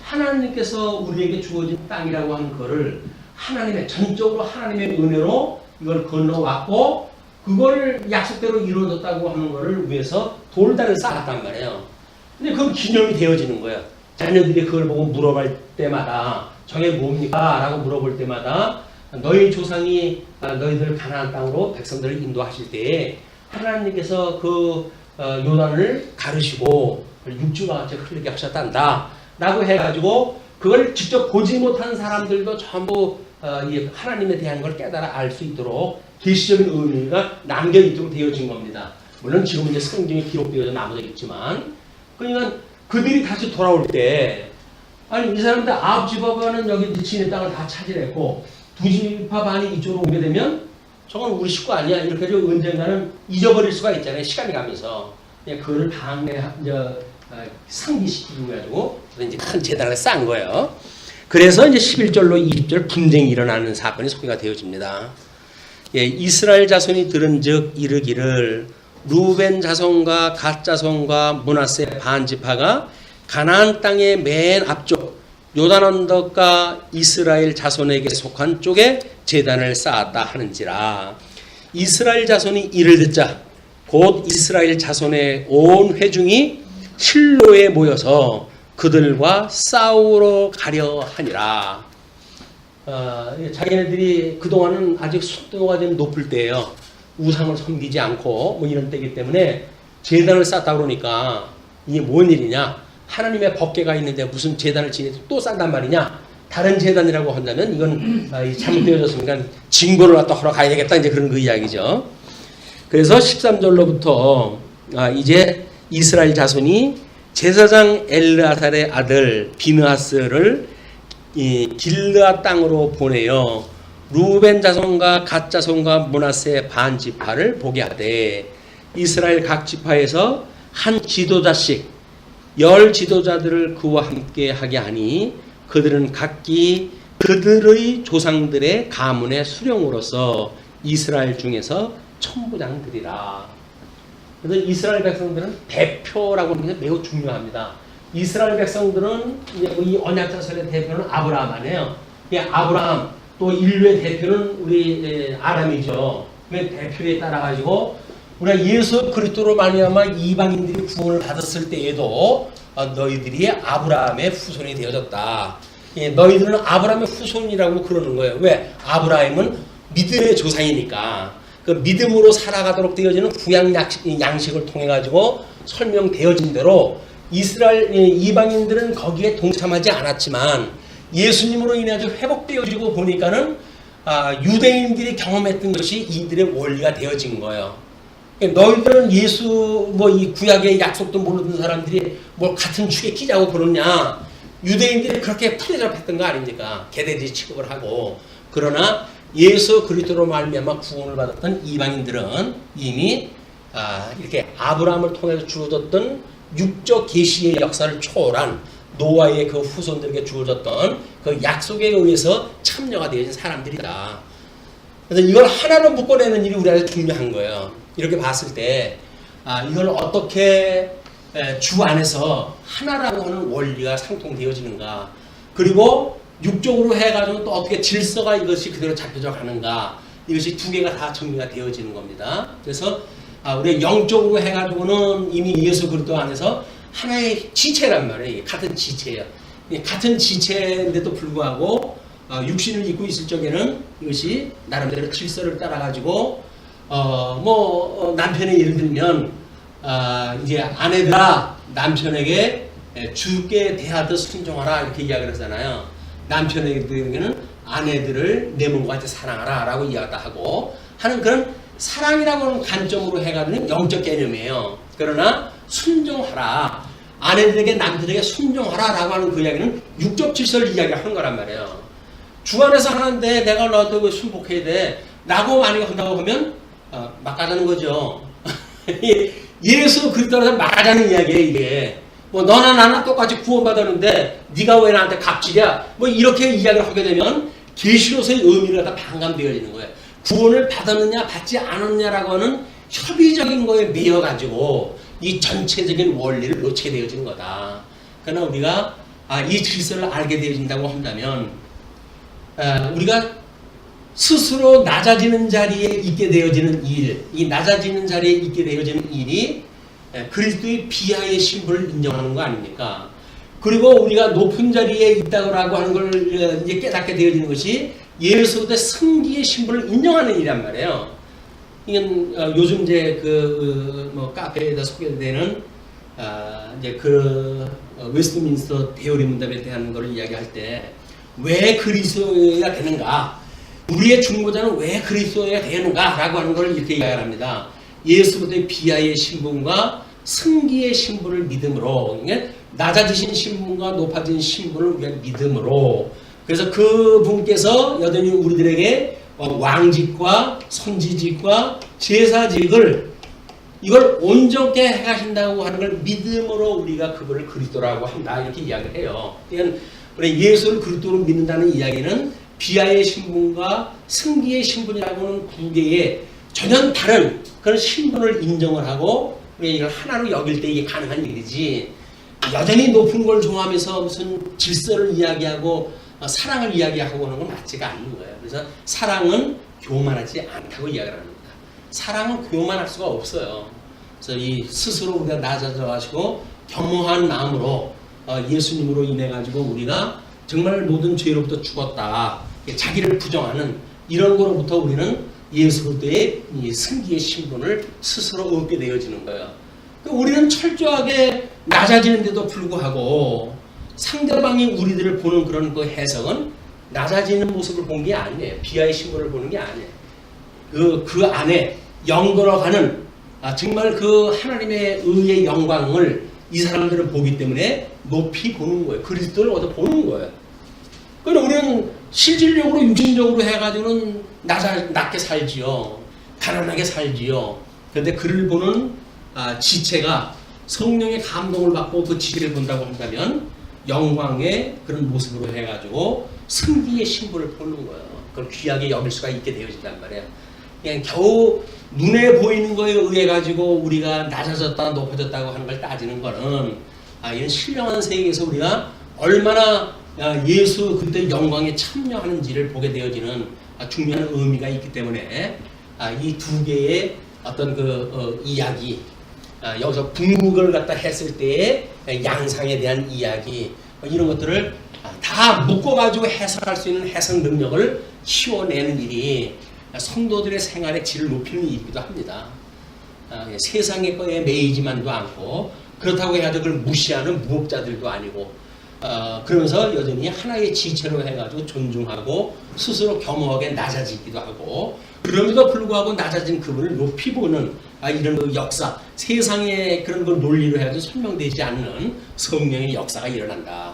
하나님께서 우리에게 주어진 땅이라고 하는 거를 하나님의 전적으로 하나님의 은혜로 이걸 건너왔고 그걸 약속대로 이루어졌다고 하는 거를 위해서 돌단을 쌓았단 말이에요. 근데 그건 기념이 되어지는 거예요. 자녀들이 그걸 보고 물어볼 때마다 저게 뭡니까? 라고 물어볼 때마다 너희 조상이 너희들 가나안 땅으로 백성들을 인도하실 때에 하나님께서 그 요단을 가르시고 육주가 같이 흘리게 하셨단다 라고 해가지고 그걸 직접 보지 못한 사람들도 전부 하나님에 대한 걸 깨달아 알 수 있도록 계시적인 의미가 남겨있도록 되어진 겁니다. 물론 지금 이제 성경에 기록되어서 남아있지만, 그러니까 그들이 다시 돌아올 때, 아니 이 사람들 9지파반은 여기 지네 땅을 다 차지했고 2지파 반이 이쪽으로 오게 되면 저건 우리 식구 아니야 이렇게 해서 언젠가는 잊어버릴 수가 있잖아요. 시간이 가면서. 그걸 상기시키고 가지고 이제 큰 제단을 쌓은 거예요. 그래서 이제 11절로 20절 분쟁이 일어나는 사건이 소개가 되어집니다. 이스라엘 자손이 들은즉 이르기를 루벤 자손과 갓 자손과 므낫세 반지파가 가나안 땅의 맨 앞쪽 요단 언덕과 이스라엘 자손에게 속한 쪽에 제단을 쌓았다 하는지라. 이스라엘 자손이 이를 듣자 곧 이스라엘 자손의 온 회중이 실로에 모여서 그들과 싸우러 가려 하니라. 자기네들이 그동안은 아직 순도가 좀 높을 때예요. 우상을 섬기지 않고 뭐 이런 때이기 때문에 제단을 쌓다 그러니까 이게 뭔 일이냐, 하나님의 법궤가 있는데 무슨 제단을 지내서 또 쌓단 말이냐, 다른 재단이라고 한다면 이건 잘못되어졌으니까 징벌을 갖다 허락해야 되겠다 이제 그런 그 이야기죠. 그래서 13절로부터 이제 이스라엘 자손이 제사장 엘르아살의 아들 비느하스를 길르앗 땅으로 보내어 루벤 자손과 갓 자손과 므낫세 반 지파를 보게 하되 이스라엘 각 지파에서 한 지도자씩 10 지도자들을 그와 함께 하게 하니 그들은 각기 그들의 조상들의 가문의 수령으로서 이스라엘 중에서 천부장들이라. 그래서 이스라엘 백성들은 대표라고 하는 게 매우 중요합니다. 이스라엘 백성들은 이 언약자손의 대표는 아브라함 아니에요. 아브라함 또 인류의 대표는 우리 아람이죠. 그 대표에 따라 가지고 우리가 예수 그리스도로 말미암아 이방인들이 구원을 받았을 때에도 너희들이 아브라함의 후손이 되어졌다. 너희들은 아브라함의 후손이라고 그러는 거예요. 왜? 아브라함은 믿음의 조상이니까. 그 믿음으로 살아가도록 되어지는 구약 양식을 통해 가지고 설명되어진 대로 이스라엘 이방인들은 거기에 동참하지 않았지만 예수님으로 인해 아주 회복되어지고 보니까는 유대인들이 경험했던 것이 이들의 원리가 되어진 거예요. 너희들은 예수 이 구약의 약속도 모르는 사람들이 뭘 같은 축에 끼자고 그러냐. 유대인들이 그렇게 풀대접했던 거 아닙니까? 개돼지 취급을 하고. 그러나 예수 그리스도로 말미암아 구원을 받았던 이방인들은 이미 이렇게 아브라함을 통해서 주어졌던 육적 계시의 역사를 초월한 노아의 그 후손들에게 주어졌던 그 약속에 의해서 참여가 되어진 사람들이다. 그래서 이걸 하나로 묶어내는 일이 우리한테 중요한 거예요. 이렇게 봤을 때 이걸 어떻게 주 안에서 하나라고 하는 원리가 상통되어지는가, 그리고 육적으로 해가지고 또 어떻게 질서가 이것이 그대로 잡혀져 가는가, 이것이 두 개가 다 정리가 되어지는 겁니다. 그래서 우리가 영적으로 해가지고는 이미 예수 그리스도 안에서 하나의 지체란 말이에요. 같은 지체예요. 같은 지체인데도 불구하고 육신을 입고 있을 적에는 이것이 나름대로 질서를 따라가지고 남편의 예를 들면 이제 아내들아 남편에게 주께 대하듯 순종하라 이렇게 이야기를 하잖아요. 남편에게는 아내들을 내 몸과 같이 사랑하라 라고 이야기하고 하는 그런 사랑이라고 하는 관점으로 해가지고 영적 개념이에요. 그러나 순종하라, 아내들에게 남편에게 순종하라 라고 하는 그 이야기는 육적 질서를 이야기하는 거란 말이에요. 주 안에서 하는데 내가 너한테 왜 순복해야 돼? 라고 만약에 한다고 하면 막가자는 거죠. 예수 그리스도라서 말하자는 이야기예요. 이게 너나 나나 똑같이 구원받았는데 네가 왜 나한테 갑질이야? 이렇게 이야기를 하게 되면 계시로서의 의미가 다 반감되어지는 거예요. 구원을 받았느냐 받지 않았느냐라고 하는 협의적인 거에 매여가지고 이 전체적인 원리를 놓치게 되어지는 거다. 그러나 우리가 이 질서를 알게 되어진다고 한다면 우리가 스스로 낮아지는 자리에 있게 되어지는 일, 이 낮아지는 자리에 있게 되어지는 일이 그리스도의 비하의 신분을 인정하는 거 아닙니까? 그리고 우리가 높은 자리에 있다고 하는 걸 이제 깨닫게 되어지는 것이 예수 그리스도의 승기의 신분을 인정하는 일이란 말이에요. 이건 요즘 이제 카페에다 소개되는 이제 웨스트민스터 대요리 문답에 대한 걸 이야기할 때 왜 그리스도가 되는가? 우리의 중보자는 왜 그리스도가 되는가? 라고 하는 걸 이렇게 이야기합니다. 예수 그리스도의 비하의 신분과 승기의 신분을 믿음으로, 낮아지신 신분과 높아진 신분을 우리가 믿음으로, 그래서 그 분께서 여전히 우리들에게 왕직과 선지직과 제사직을 이걸 온전케 해가신다고 하는 걸 믿음으로 우리가 그분을 그리스도라고 한다 이렇게 이야기를 해요. 그러니까 우리 예수를 그리스도로 믿는다는 이야기는 비하의 신분과 승기의 신분이라고 하는 두 개의 전혀 다른 그런 신분을 인정을 하고 우리가 이걸 하나로 여길 때 이게 가능한 일이지, 여전히 높은 걸 좋아하면서 무슨 질서를 이야기하고 사랑을 이야기하고 하는 건 맞지가 않는 거예요. 그래서 사랑은 교만하지 않다고 이야기를 합니다. 사랑은 교만할 수가 없어요. 그래서 이 스스로 우리가 낮아져 가지고 겸허한 마음으로 예수님으로 인해 가지고 우리가 정말 모든 죄로부터 죽었다, 자기를 부정하는 이런 거로부터 우리는 예수 그리스도의 이 승기의 신분을 스스로 얻게 되어지는 거예요. 우리는 철저하게 낮아지는데도 불구하고 상대방이 우리들을 보는 그런 그 해석은 낮아지는 모습을 본 게 아니에요. 비하의 신분을 보는 게 아니에요. 그 안에 영걸어가는 정말 그 하나님의 의의 영광을 이 사람들은 보기 때문에 높이 보는 거예요. 그리스도를 얻어 보는 거예요. 그러니까 우리는 실질적으로 육신적으로 해가지고는 낮게 살지요. 가난하게 살지요. 그런데 그를 보는 지체가 성령의 감동을 받고 그 지혜를 본다고 한다면 영광의 그런 모습으로 해가지고 승리의 신분을 보는 거예요. 그걸 귀하게 여길 수가 있게 되어진단 말이에요. 그냥 겨우 눈에 보이는 거에 의해 가지고 우리가 낮아졌다 높아졌다고 하는 걸 따지는 거는 이런 신령한 세계에서 우리가 얼마나 예수 그때 영광에 참여하는지를 보게 되어지는 중요한 의미가 있기 때문에 이 두 개의 어떤 이야기, 여기서 궁극을 갖다 했을 때의 양상에 대한 이야기, 이런 것들을 다 묶어가지고 해석할 수 있는 해석 능력을 키워내는 일이 성도들의 생활의 질을 높이는 일이기도 합니다. 세상의 거에 매이지만도 않고, 그렇다고 해가지고 그걸 무시하는 무법자들도 아니고, 그러면서 여전히 하나의 지체로 해가지고 존중하고 스스로 겸허하게 낮아지기도 하고, 그럼에도 불구하고 낮아진 그분을 높이 보는 이런 그 역사, 세상의 그런 걸 논리로 해가지고 설명되지 않는 성령의 역사가 일어난다.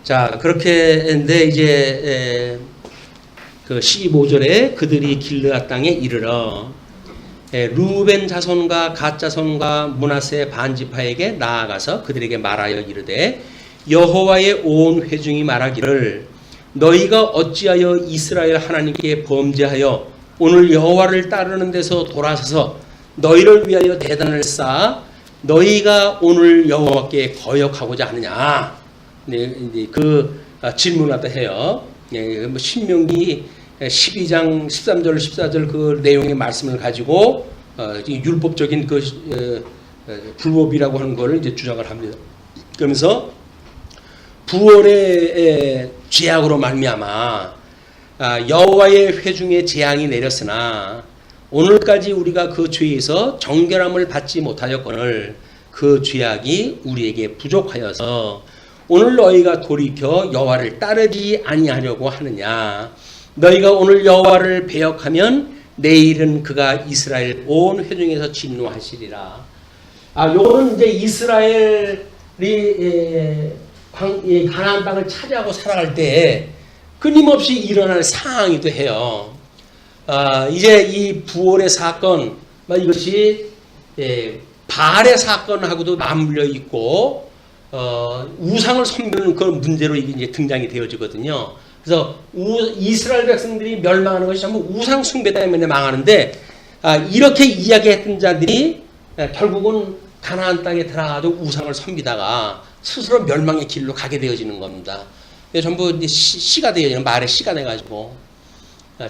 자, 그렇게 했는데 이제 그 15절에 그들이 길르앗 땅에 이르러 루벤 자손과 갓 자손과 므낫세 반지파에게 나아가서 그들에게 말하여 이르되 여호와의 온 회중이 말하기를 너희가 어찌하여 이스라엘 하나님께 범죄하여 오늘 여호와를 따르는 데서 돌아서서 너희를 위하여 대단을 쌓아 너희가 오늘 여호와께 거역하고자 하느냐. 네, 그 질문을 갖다 해요. 신명기 12장 13절 14절 그 내용의 말씀을 가지고 율법적인 그 불법이라고 하는 것을 이제 주장을 합니다. 그러면서 부월의 죄악으로 말미암아 여호와의 회중의 재앙이 내렸으나 오늘까지 우리가 그 죄에서 정결함을 받지 못하였거늘 그 죄악이 우리에게 부족하여서 오늘 너희가 돌이켜 여호와를 따르지 아니하려고 하느냐. 너희가 오늘 여호와를 배역하면 내일은 그가 이스라엘 온 회중에서 진노하시리라. 요거는 이제 이스라엘이 가나안 땅을 차지하고 살아갈 때 끊임없이 일어날 상황이기도 해요. 이제 이 부월의 사건, 이것이 바알의 사건하고도 맞물려 있고 우상을 섬기는 그런 문제로 이제 등장이 되어지거든요. 그래서 이스라엘 백성들이 멸망하는 것이 전부 우상 숭배 때문에 망하는데 이렇게 이야기했던 자들이 결국은 가나안 땅에 들어가서 우상을 섬기다가 스스로 멸망의 길로 가게 되어지는 겁니다. 전부 씨가 되어지는 말의 씨가 돼가지고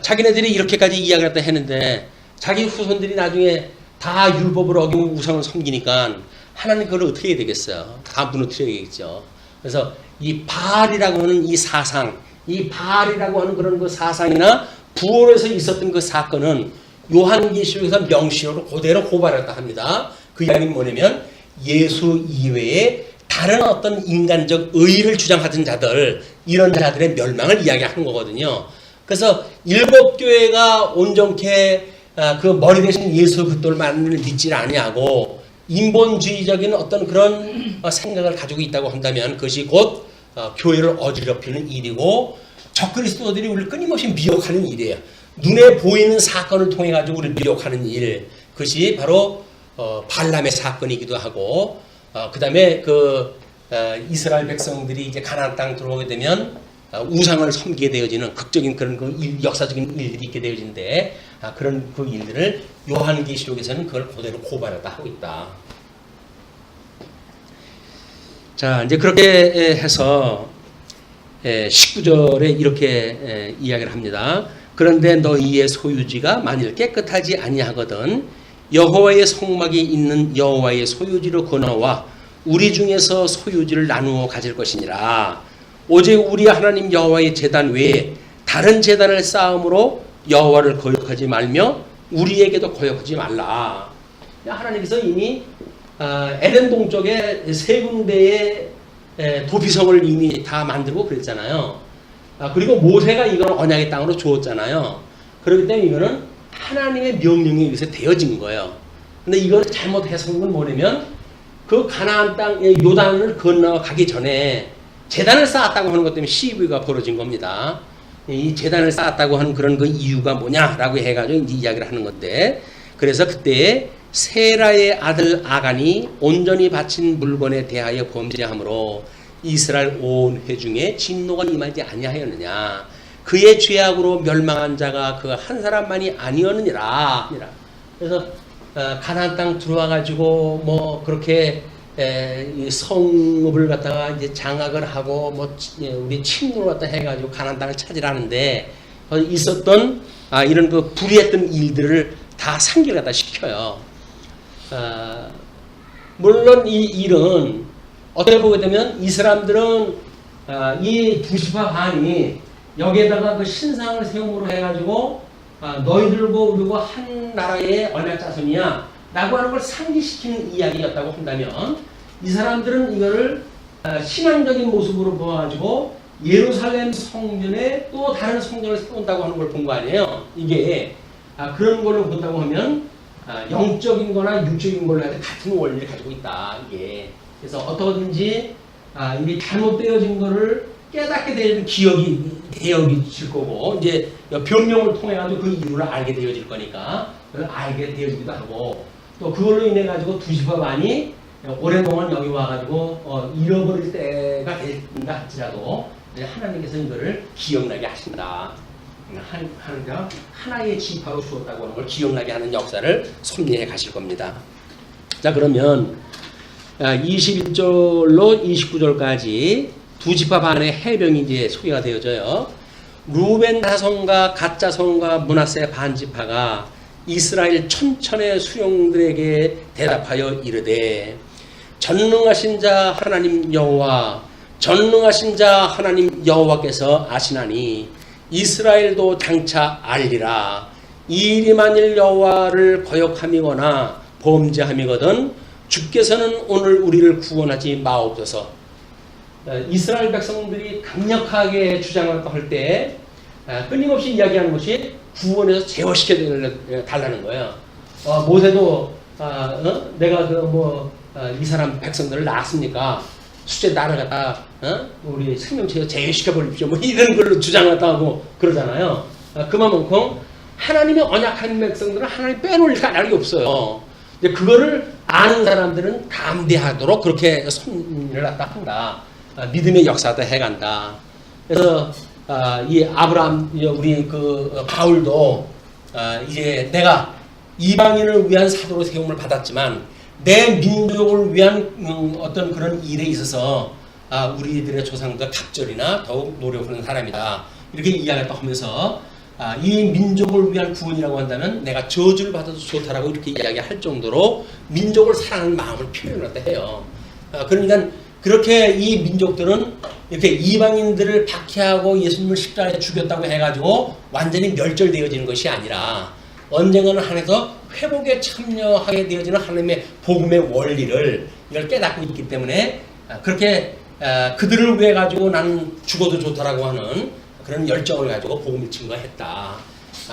자기네들이 이렇게까지 이야기를 했는데 자기 후손들이 나중에 다 율법을 어기고 우상을 섬기니까 하나님 그걸 어떻게 해야 되겠어요? 다 무너뜨려야겠죠. 그래서 이 바알이라고 하는 이 사상, 이 바알이라고 하는 그런 그 사상이나 부월에서 있었던 그 사건은 요한계시록에서 명시로 그대로 고발했다 합니다. 그 이야기는 뭐냐면 예수 이외에 다른 어떤 인간적 의의를 주장하던 자들, 이런 자들의 멸망을 이야기하는 거거든요. 그래서 일곱 교회가 온전케 그 머리 대신 예수 그리스도를 믿지 아니하고 인본주의적인 어떤 그런 생각을 가지고 있다고 한다면 그것이 곧 교회를 어지럽히는 일이고 적그리스도들이 우리를 끊임없이 미혹하는 일이에요. 눈에 보이는 사건을 통해 가지고 우리를 미혹하는 일, 그것이 바로 발람의 사건이기도 하고 그 다음에 이스라엘 백성들이 이제 가나안 땅 들어오게 되면 우상을 섬기게 되어지는 극적인 그런 역사적인 일들이 있게 되어지는데 그런 그 일들을 요한계시록에서는 그걸 그대로 고발하다 하고 있다. 자, 이제 그렇게 해서 19절에 이렇게 이야기를 합니다. 그런데 너희의 소유지가 만일 깨끗하지 아니하거든 여호와의 성막이 있는 여호와의 소유지로 건너와 우리 중에서 소유지를 나누어 가질 것이니라. 오직 우리 하나님 여호와의 제단 외에 다른 제단을 쌓음으로 여호와를 거역하지 말며 우리에게도 거역하지 말라. 하나님께서 이미 에덴 동쪽에 세 군데의 도피성을 이미 다 만들고 그랬잖아요. 그리고 모세가 이걸 언약의 땅으로 주었잖아요. 그렇기 때문에 이거는 하나님의 명령에 의해서 되어진 거예요. 근데 이걸 잘못 해석한 건 뭐냐면 그 가나안 땅 요단을 건너가기 전에 제단을 쌓았다고 하는 것 때문에 시비가 벌어진 겁니다. 이 제단을 쌓았다고 하는 그런 그 이유가 뭐냐라고 해가지고 이제 이야기를 하는 건데, 그래서 그때 세라의 아들 아간이 온전히 바친 물건에 대하여 범죄함으로 이스라엘 온 회중에 진노가 임하지 아니하였느냐. 그의 죄악으로 멸망한 자가 그 한 사람만이 아니었느니라. 그래서 가나안 땅 들어와 가지고 뭐 그렇게 성읍을 갖다가 이제 장악을 하고 뭐 우리 침노를 갖다 해가지고 가나안 땅을 차지하는데 있었던 이런 그 불의했던 일들을 다 상기를 갖다 시켜요. 물론 이 일은 어떻게 보게 되면 이 사람들은 이 부시파 반이 여기에다가 그 신상을 세움으로 해가지고 너희들고 우리고 한 나라의 언약 자손이야 라고 하는 걸 상기시키는 이야기였다고 한다면, 이 사람들은 이거를 신앙적인 모습으로 보아가지고 예루살렘 성전에 또 다른 성전을 세운다고 하는 걸 본 거 아니에요. 이게 그런 걸로 본다고 하면 영적인 거나 육적인 걸로 해도 같은 원리를 가지고 있다. 이게 그래서 어떻게든지 이게 잘못되어진 거를 깨닫게 되는 기억이 되어질 거고, 이제 변명을 통해 가지고 그 이유를 알게 되어질 거니까 그걸 알게 되어지기도 하고, 또 그걸로 인해 가지고 두시파반이 오랫동안 여기 와가지고 잃어버릴 때가 된다 할지라도 하나님께서 이거를 기억나게 하신다. 하나의 지파로 주었다고 하는 걸 기억나게 하는 역사를 섭리해 가실 겁니다. 자, 그러면 21절로 29절까지 두 지파 반의 해병이 이제 소개가 되어져요. 루벤 자손과 갓 자손과 므낫세 반 지파가 이스라엘 천천의 수령들에게 대답하여 이르되, 전능하신 자 하나님 여호와, 전능하신 자 하나님 여호와께서 아시나니 이스라엘도 장차 알리라. 이 일이 만일 여호와를 거역함이거나 범죄함이거든 주께서는 오늘 우리를 구원하지 마옵소서. 이스라엘 백성들이 강력하게 주장을 할 때 끊임없이 이야기하는 것이 구원해서 제어시켜 달라는 거예요. 모세도 내가 이 사람 백성들을 낳았으니까 수제 나를 갖다 우리 생명체에서 제어시켜 버립시오. 뭐 이런 걸로 주장을 하고 그러잖아요. 그만큼 하나님의 언약한 백성들은 하나님 빼놓을 가능이 없어요. 이제 그거를 아는 사람들은 담대하도록 그렇게 손을 갖다 한다. 믿음의 역사도 해간다. 그래서 이 아브라함, 우리 그 바울도 이제 내가 이방인을 위한 사도로 세움을 받았지만 내 민족을 위한 어떤 그런 일에 있어서 우리들의 조상들 갑절이나 더욱 노력하는 사람이다. 이렇게 이야기를 하면서 이 민족을 위한 구원이라고 한다면 내가 저주를 받아도 좋다라고 이렇게 이야기할 정도로 민족을 사랑하는 마음을 표현을 해요. 그러니까 그렇게 이 민족들은 이렇게 이방인들을 박해하고 예수님을 십자가에 죽였다고 해가지고 완전히 멸절되어지는 것이 아니라 언젠가는 하나님께서 회복에 참여하게 되어지는 하나님의 복음의 원리를 이걸 깨닫고 있기 때문에 그렇게 그들을 위해 가지고 나는 죽어도 좋다라고 하는 그런 열정을 가지고 복음을 증거했다.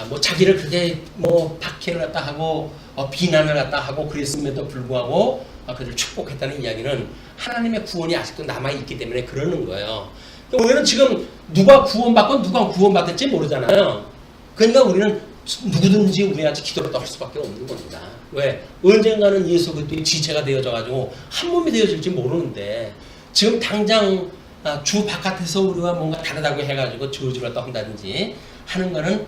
뭐 자기를 그렇게 뭐 박해를 갖다 하고 비난을 갖다 하고 그랬음에도 불구하고 그들을 축복했다는 이야기는 하나님의 구원이 아직도 남아있기 때문에 그러는 거예요. 우리는 지금 누가 구원받고 누가 구원받을지 모르잖아요. 그러니까 우리는 누구든지 우리한테 기도를 할 수밖에 없는 겁니다. 왜? 언젠가는 예수 그리스도의 지체가 되어져가지고 한 몸이 되어질지 모르는데 지금 당장 주 바깥에서 우리가 뭔가 다르다고 해가지고 저주를 또 한다든지 하는 거는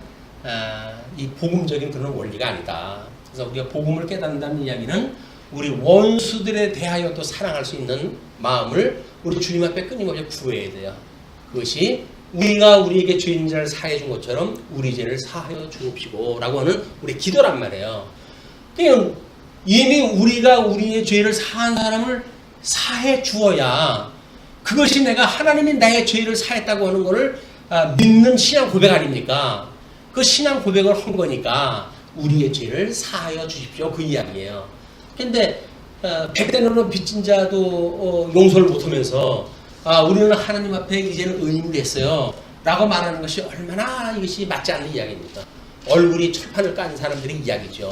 이 복음적인 그런 원리가 아니다. 그래서 우리가 복음을 깨닫는다는 이야기는 우리 원수들에 대하여 또 사랑할 수 있는 마음을 우리 주님 앞에 끊임없이 구해야 돼요. 그것이 우리가 우리에게 죄인자를 사해 준 것처럼 우리 죄를 사하여 주옵시고 라고 하는 우리 기도란 말이에요. 그러니까 이미 우리가 우리의 죄를 사한 사람을 사해 주어야 그것이 내가 하나님이 나의 죄를 사했다고 하는 것을 믿는 신앙 고백 아닙니까? 그 신앙 고백을 한 거니까 우리의 죄를 사하여 주십시오. 그 이야기예요. 근데 백대노로 빚진 자도 용서를 못하면서 우리는 하나님 앞에 이제는 의인이 됐어요 라고 말하는 것이 얼마나 이것이 맞지 않는 이야기입니까? 얼굴이 철판을 깐 사람들의 이야기죠.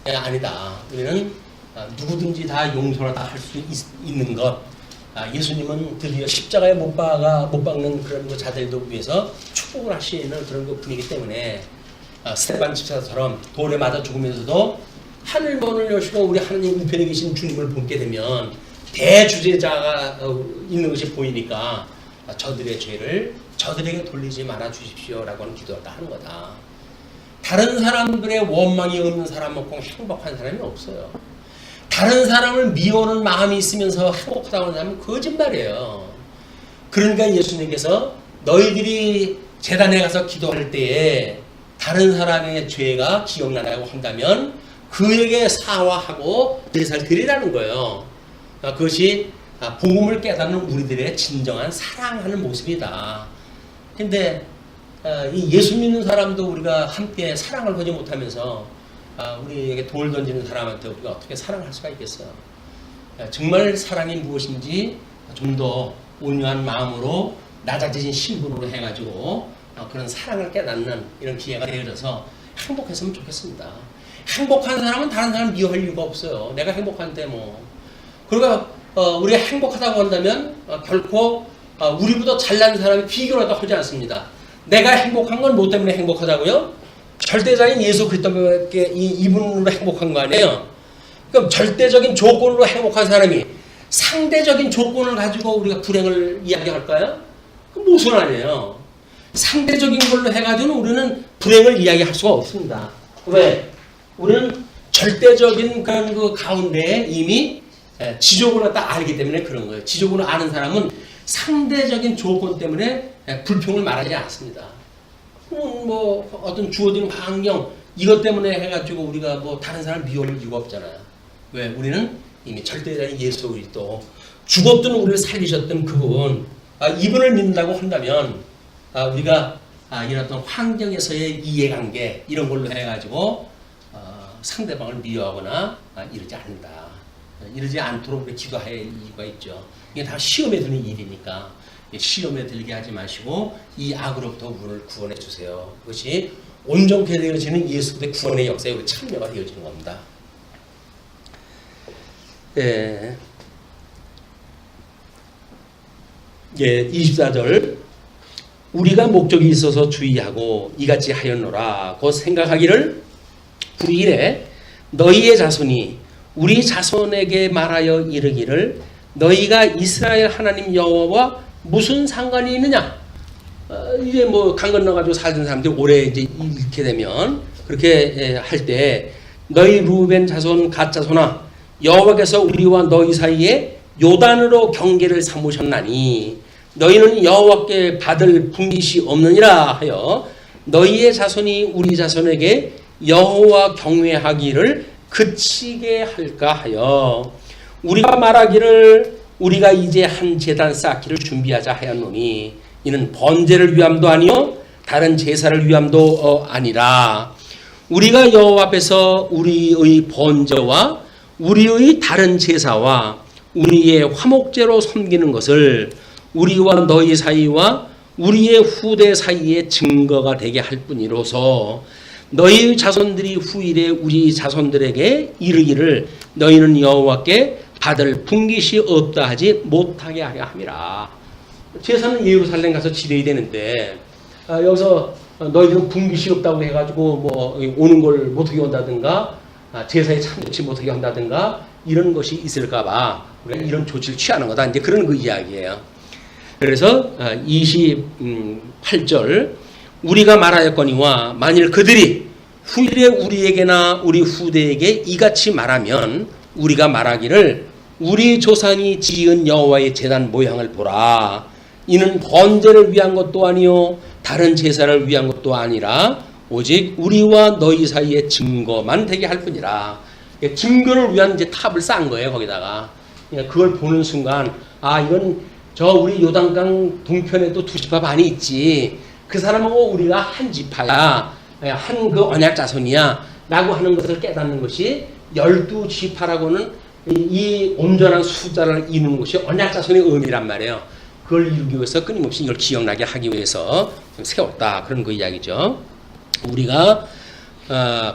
아니다. 우리는 누구든지 다 용서를 다 할 수 있는 것. 예수님은 드디어 십자가에 못 박는 그런 자들도 위해서 축복을 하시는 그런 분이기 때문에 스테반 집사처럼 돌에 맞아 죽으면서도 하늘 문을 여시고 우리 하나님 우편에 계신 주님을 보게 되면 대주제자가 있는 것이 보이니까 저들의 죄를 저들에게 돌리지 말아 주십시오라고 하는 기도를 하는 거다. 다른 사람들의 원망이 없는 사람은 꼭 행복한 사람이 없어요. 다른 사람을 미워하는 마음이 있으면서 행복하다고 하는 사람은 거짓말이에요. 그러니까 예수님께서 너희들이 제단에 가서 기도할 때에 다른 사람의 죄가 기억나라고 한다면 그에게 사과하고 제사를 드리라는 거예요. 그것이 복음을 깨닫는 우리들의 진정한 사랑하는 모습이다. 근데 이 예수 믿는 사람도 우리가 함께 사랑을 하지 못하면서 우리에게 돌 던지는 사람한테 우리가 어떻게 사랑할 수가 있겠어요? 정말 사랑이 무엇인지 좀 더 온유한 마음으로 낮아진 신분으로 해가지고 그런 사랑을 깨닫는 이런 기회가 되어져서 행복했으면 좋겠습니다. 행복한 사람은 다른 사람 미워할 이유가 없어요. 내가 행복한데 뭐. 그러니까 우리가 행복하다고 한다면 결코 우리보다 잘난 사람이 비교를 하지 않습니다. 내가 행복한 건 뭐 때문에 행복하다고요? 절대자인 예수 그리스도께 이분으로 행복한 거 아니에요? 그럼 절대적인 조건으로 행복한 사람이 상대적인 조건을 가지고 우리가 불행을 이야기할까요? 그건 모순 아니에요. 상대적인 걸로 해가지고는 우리는 불행을 이야기할 수가 없습니다. 왜? 우리는 절대적인 그런 그 가운데에 이미 지적으로 갖다 알기 때문에 그런 거예요. 지적으로 아는 사람은 상대적인 조건 때문에 불평을 말하지 않습니다. 뭐 어떤 주어진 환경 이것 때문에 해가지고 우리가 뭐 다른 사람을 미워할 이유가 없잖아요. 왜? 우리는 이미 절대자인 예수 그리스도 죽었던 우리를 살리셨던 그분 이분을 믿는다고 한다면 우리가 이런 어떤 환경에서의 이해관계 이런 걸로 해가지고 상대방을 미워하거나 이러지 않는다. 이러지 않도록 우리 기도할 이유가 있죠. 이게 다 시험에 드는 일이니까 시험에 들게 하지 마시고 이 악으로부터 우리를 구원해 주세요. 그것이 온전케 되어지는 예수 그리스도의 구원의 역사에 우리 참여가 되어지는 겁니다. 예, 24절 우리가 목적이 있어서 주의하고 이같이 하였노라 곧 생각하기를 9일에 너희의 자손이 우리 자손에게 말하여 이르기를 너희가 이스라엘 하나님 여호와와 무슨 상관이 있느냐? 이제 뭐 강 건너가지고 살던 사람들이 오래 이제 잃게 되면 그렇게 할 때 너희 루벤 자손 갓 자손아 여호와께서 우리와 너희 사이에 요단으로 경계를 삼으셨나니 너희는 여호와께 받을 분깃이 없느니라 하여 너희의 자손이 우리 자손에게 여호와 경외하기를 그치게 할까 하여 우리가 말하기를 우리가 이제 한 제단 쌓기를 준비하자 하였노니 이는 번제를 위함도 아니요 다른 제사를 위함도 아니라 우리가 여호와 앞에서 우리의 번제와 우리의 다른 제사와 우리의 화목제로 섬기는 것을 우리와 너희 사이와 우리의 후대 사이에 증거가 되게 할 뿐이로서 너희 자손들이 후일에 우리 자손들에게 이르기를 너희는 여호와께 받을 분깃이 없다 하지 못하게 하려 함이라. 제사는 예루살렘 가서 지내야 되는데 여기서 너희들은 분깃이 없다고 해가지고 뭐 오는 걸 못하게 한다든가 제사에 참여치 못하게 한다든가 이런 것이 있을까봐 우리가 이런 조치를 취하는 거다. 이제 그런 그 이야기예요. 그래서 28절 우리가 말하였거니와 만일 그들이 후일에 우리에게나 우리 후대에게 이같이 말하면 우리가 말하기를 우리 조상이 지은 여호와의 제단 모양을 보라. 이는 번제를 위한 것도 아니요 다른 제사를 위한 것도 아니라 오직 우리와 너희 사이의 증거만 되게 할 뿐이라. 증거를 위한 이제 탑을 쌓은 거예요. 거기다가 그걸 보는 순간 이건 저 우리 요단강 동편에도 두 지파 반이 있지. 그 사람하고 우리가 한 지파야. 한 그 언약 자손이야. 라고 하는 것을 깨닫는 것이 12지파라고는 이 온전한 숫자를 이루는 것이 언약자손의 의미란 말이에요. 그걸 이루기 위해서 끊임없이 이걸 기억나게 하기 위해서 세웠다. 그런 그 이야기죠. 우리가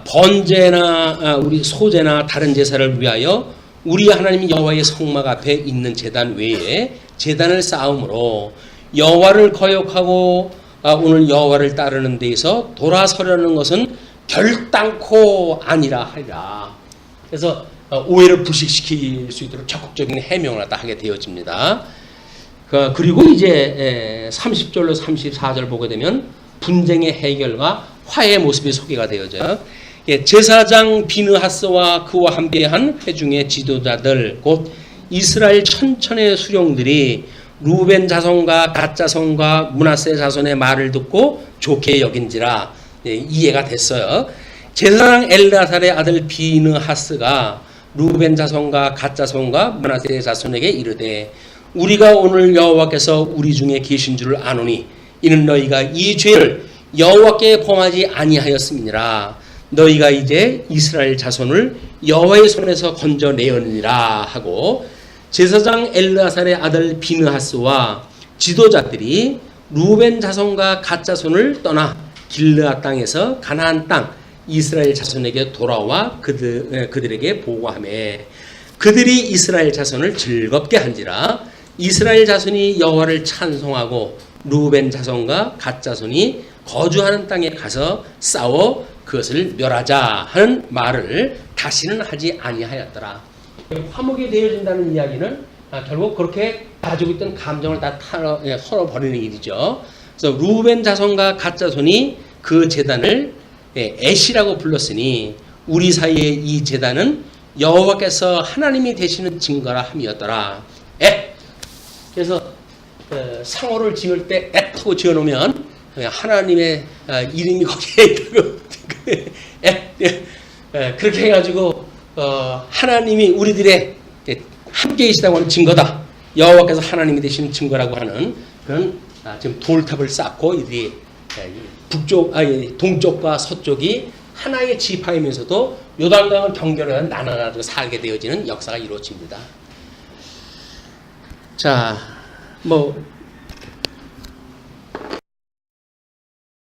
번제나 우리 소제나 다른 제사를 위하여 우리 하나님 여호와의 성막 앞에 있는 제단 외에 제단을 쌓음으로 여호와를 거역하고 오늘 여호와를 따르는 데에서 돌아서려는 것은 결단코 아니라 하리라. 그래서 오해를 불식시킬 수 있도록 적극적인 해명을 하게 되어집니다. 그리고 이제 30절로 34절 보게 되면 분쟁의 해결과 화해의 모습이 소개가 되어져요. 제사장 비느하스와 그와 함께한 회중의 지도자들 곧 이스라엘 천천의 수령들이 루벤 자손과 갓 자손과 므낫세 자손의 말을 듣고 좋게 여긴지라 이해가 됐어요. 제사장 엘르아살의 아들 비느하스가 루벤 자손과 갓 자손과 므낫세 자손에게 이르되 우리가 오늘 여호와께서 우리 중에 계신 줄을 아노니 이는 너희가 이 죄를 여호와께 범하지 아니하였음이니라. 너희가 이제 이스라엘 자손을 여호와의 손에서 건져내었느니라 하고 제사장 엘르아살의 아들 비느하스와 지도자들이 루벤 자손과 갓 자손을 떠나 길르앗 땅에서 가나안 땅 이스라엘 자손에게 돌아와 그들에게 보고하매 그들이 이스라엘 자손을 즐겁게 한지라. 이스라엘 자손이 여호와를 찬송하고 루벤 자손과 갓 자손이 거주하는 땅에 가서 싸워 그것을 멸하자 하는 말을 다시는 하지 아니하였더라. 화목이 되어진다는 이야기는 결국 그렇게 가지고 있던 감정을 다 털어버리는 일이죠. 그래서 루벤 자손과 갓 자손이 그 제단을 애시라고 불렀으니 우리 사이에 이 제단은 여호와께서 하나님이 되시는 증거라 함이었더라. 그래서 상호를 지을 때 하고 지어놓으면 하나님의 이름이 거기에 있다고 그렇게 해가지고 하나님이 우리들의 함께 계시다고 하는 증거다. 여호와께서 하나님이 되시는 증거라고 하는 그런 지금 돌탑을 쌓고 이들이 동쪽과 서쪽이 하나의 지파이면서도 요단강을 경계로 나눠가지고 살게 되어지는 역사가 이루어집니다. 자,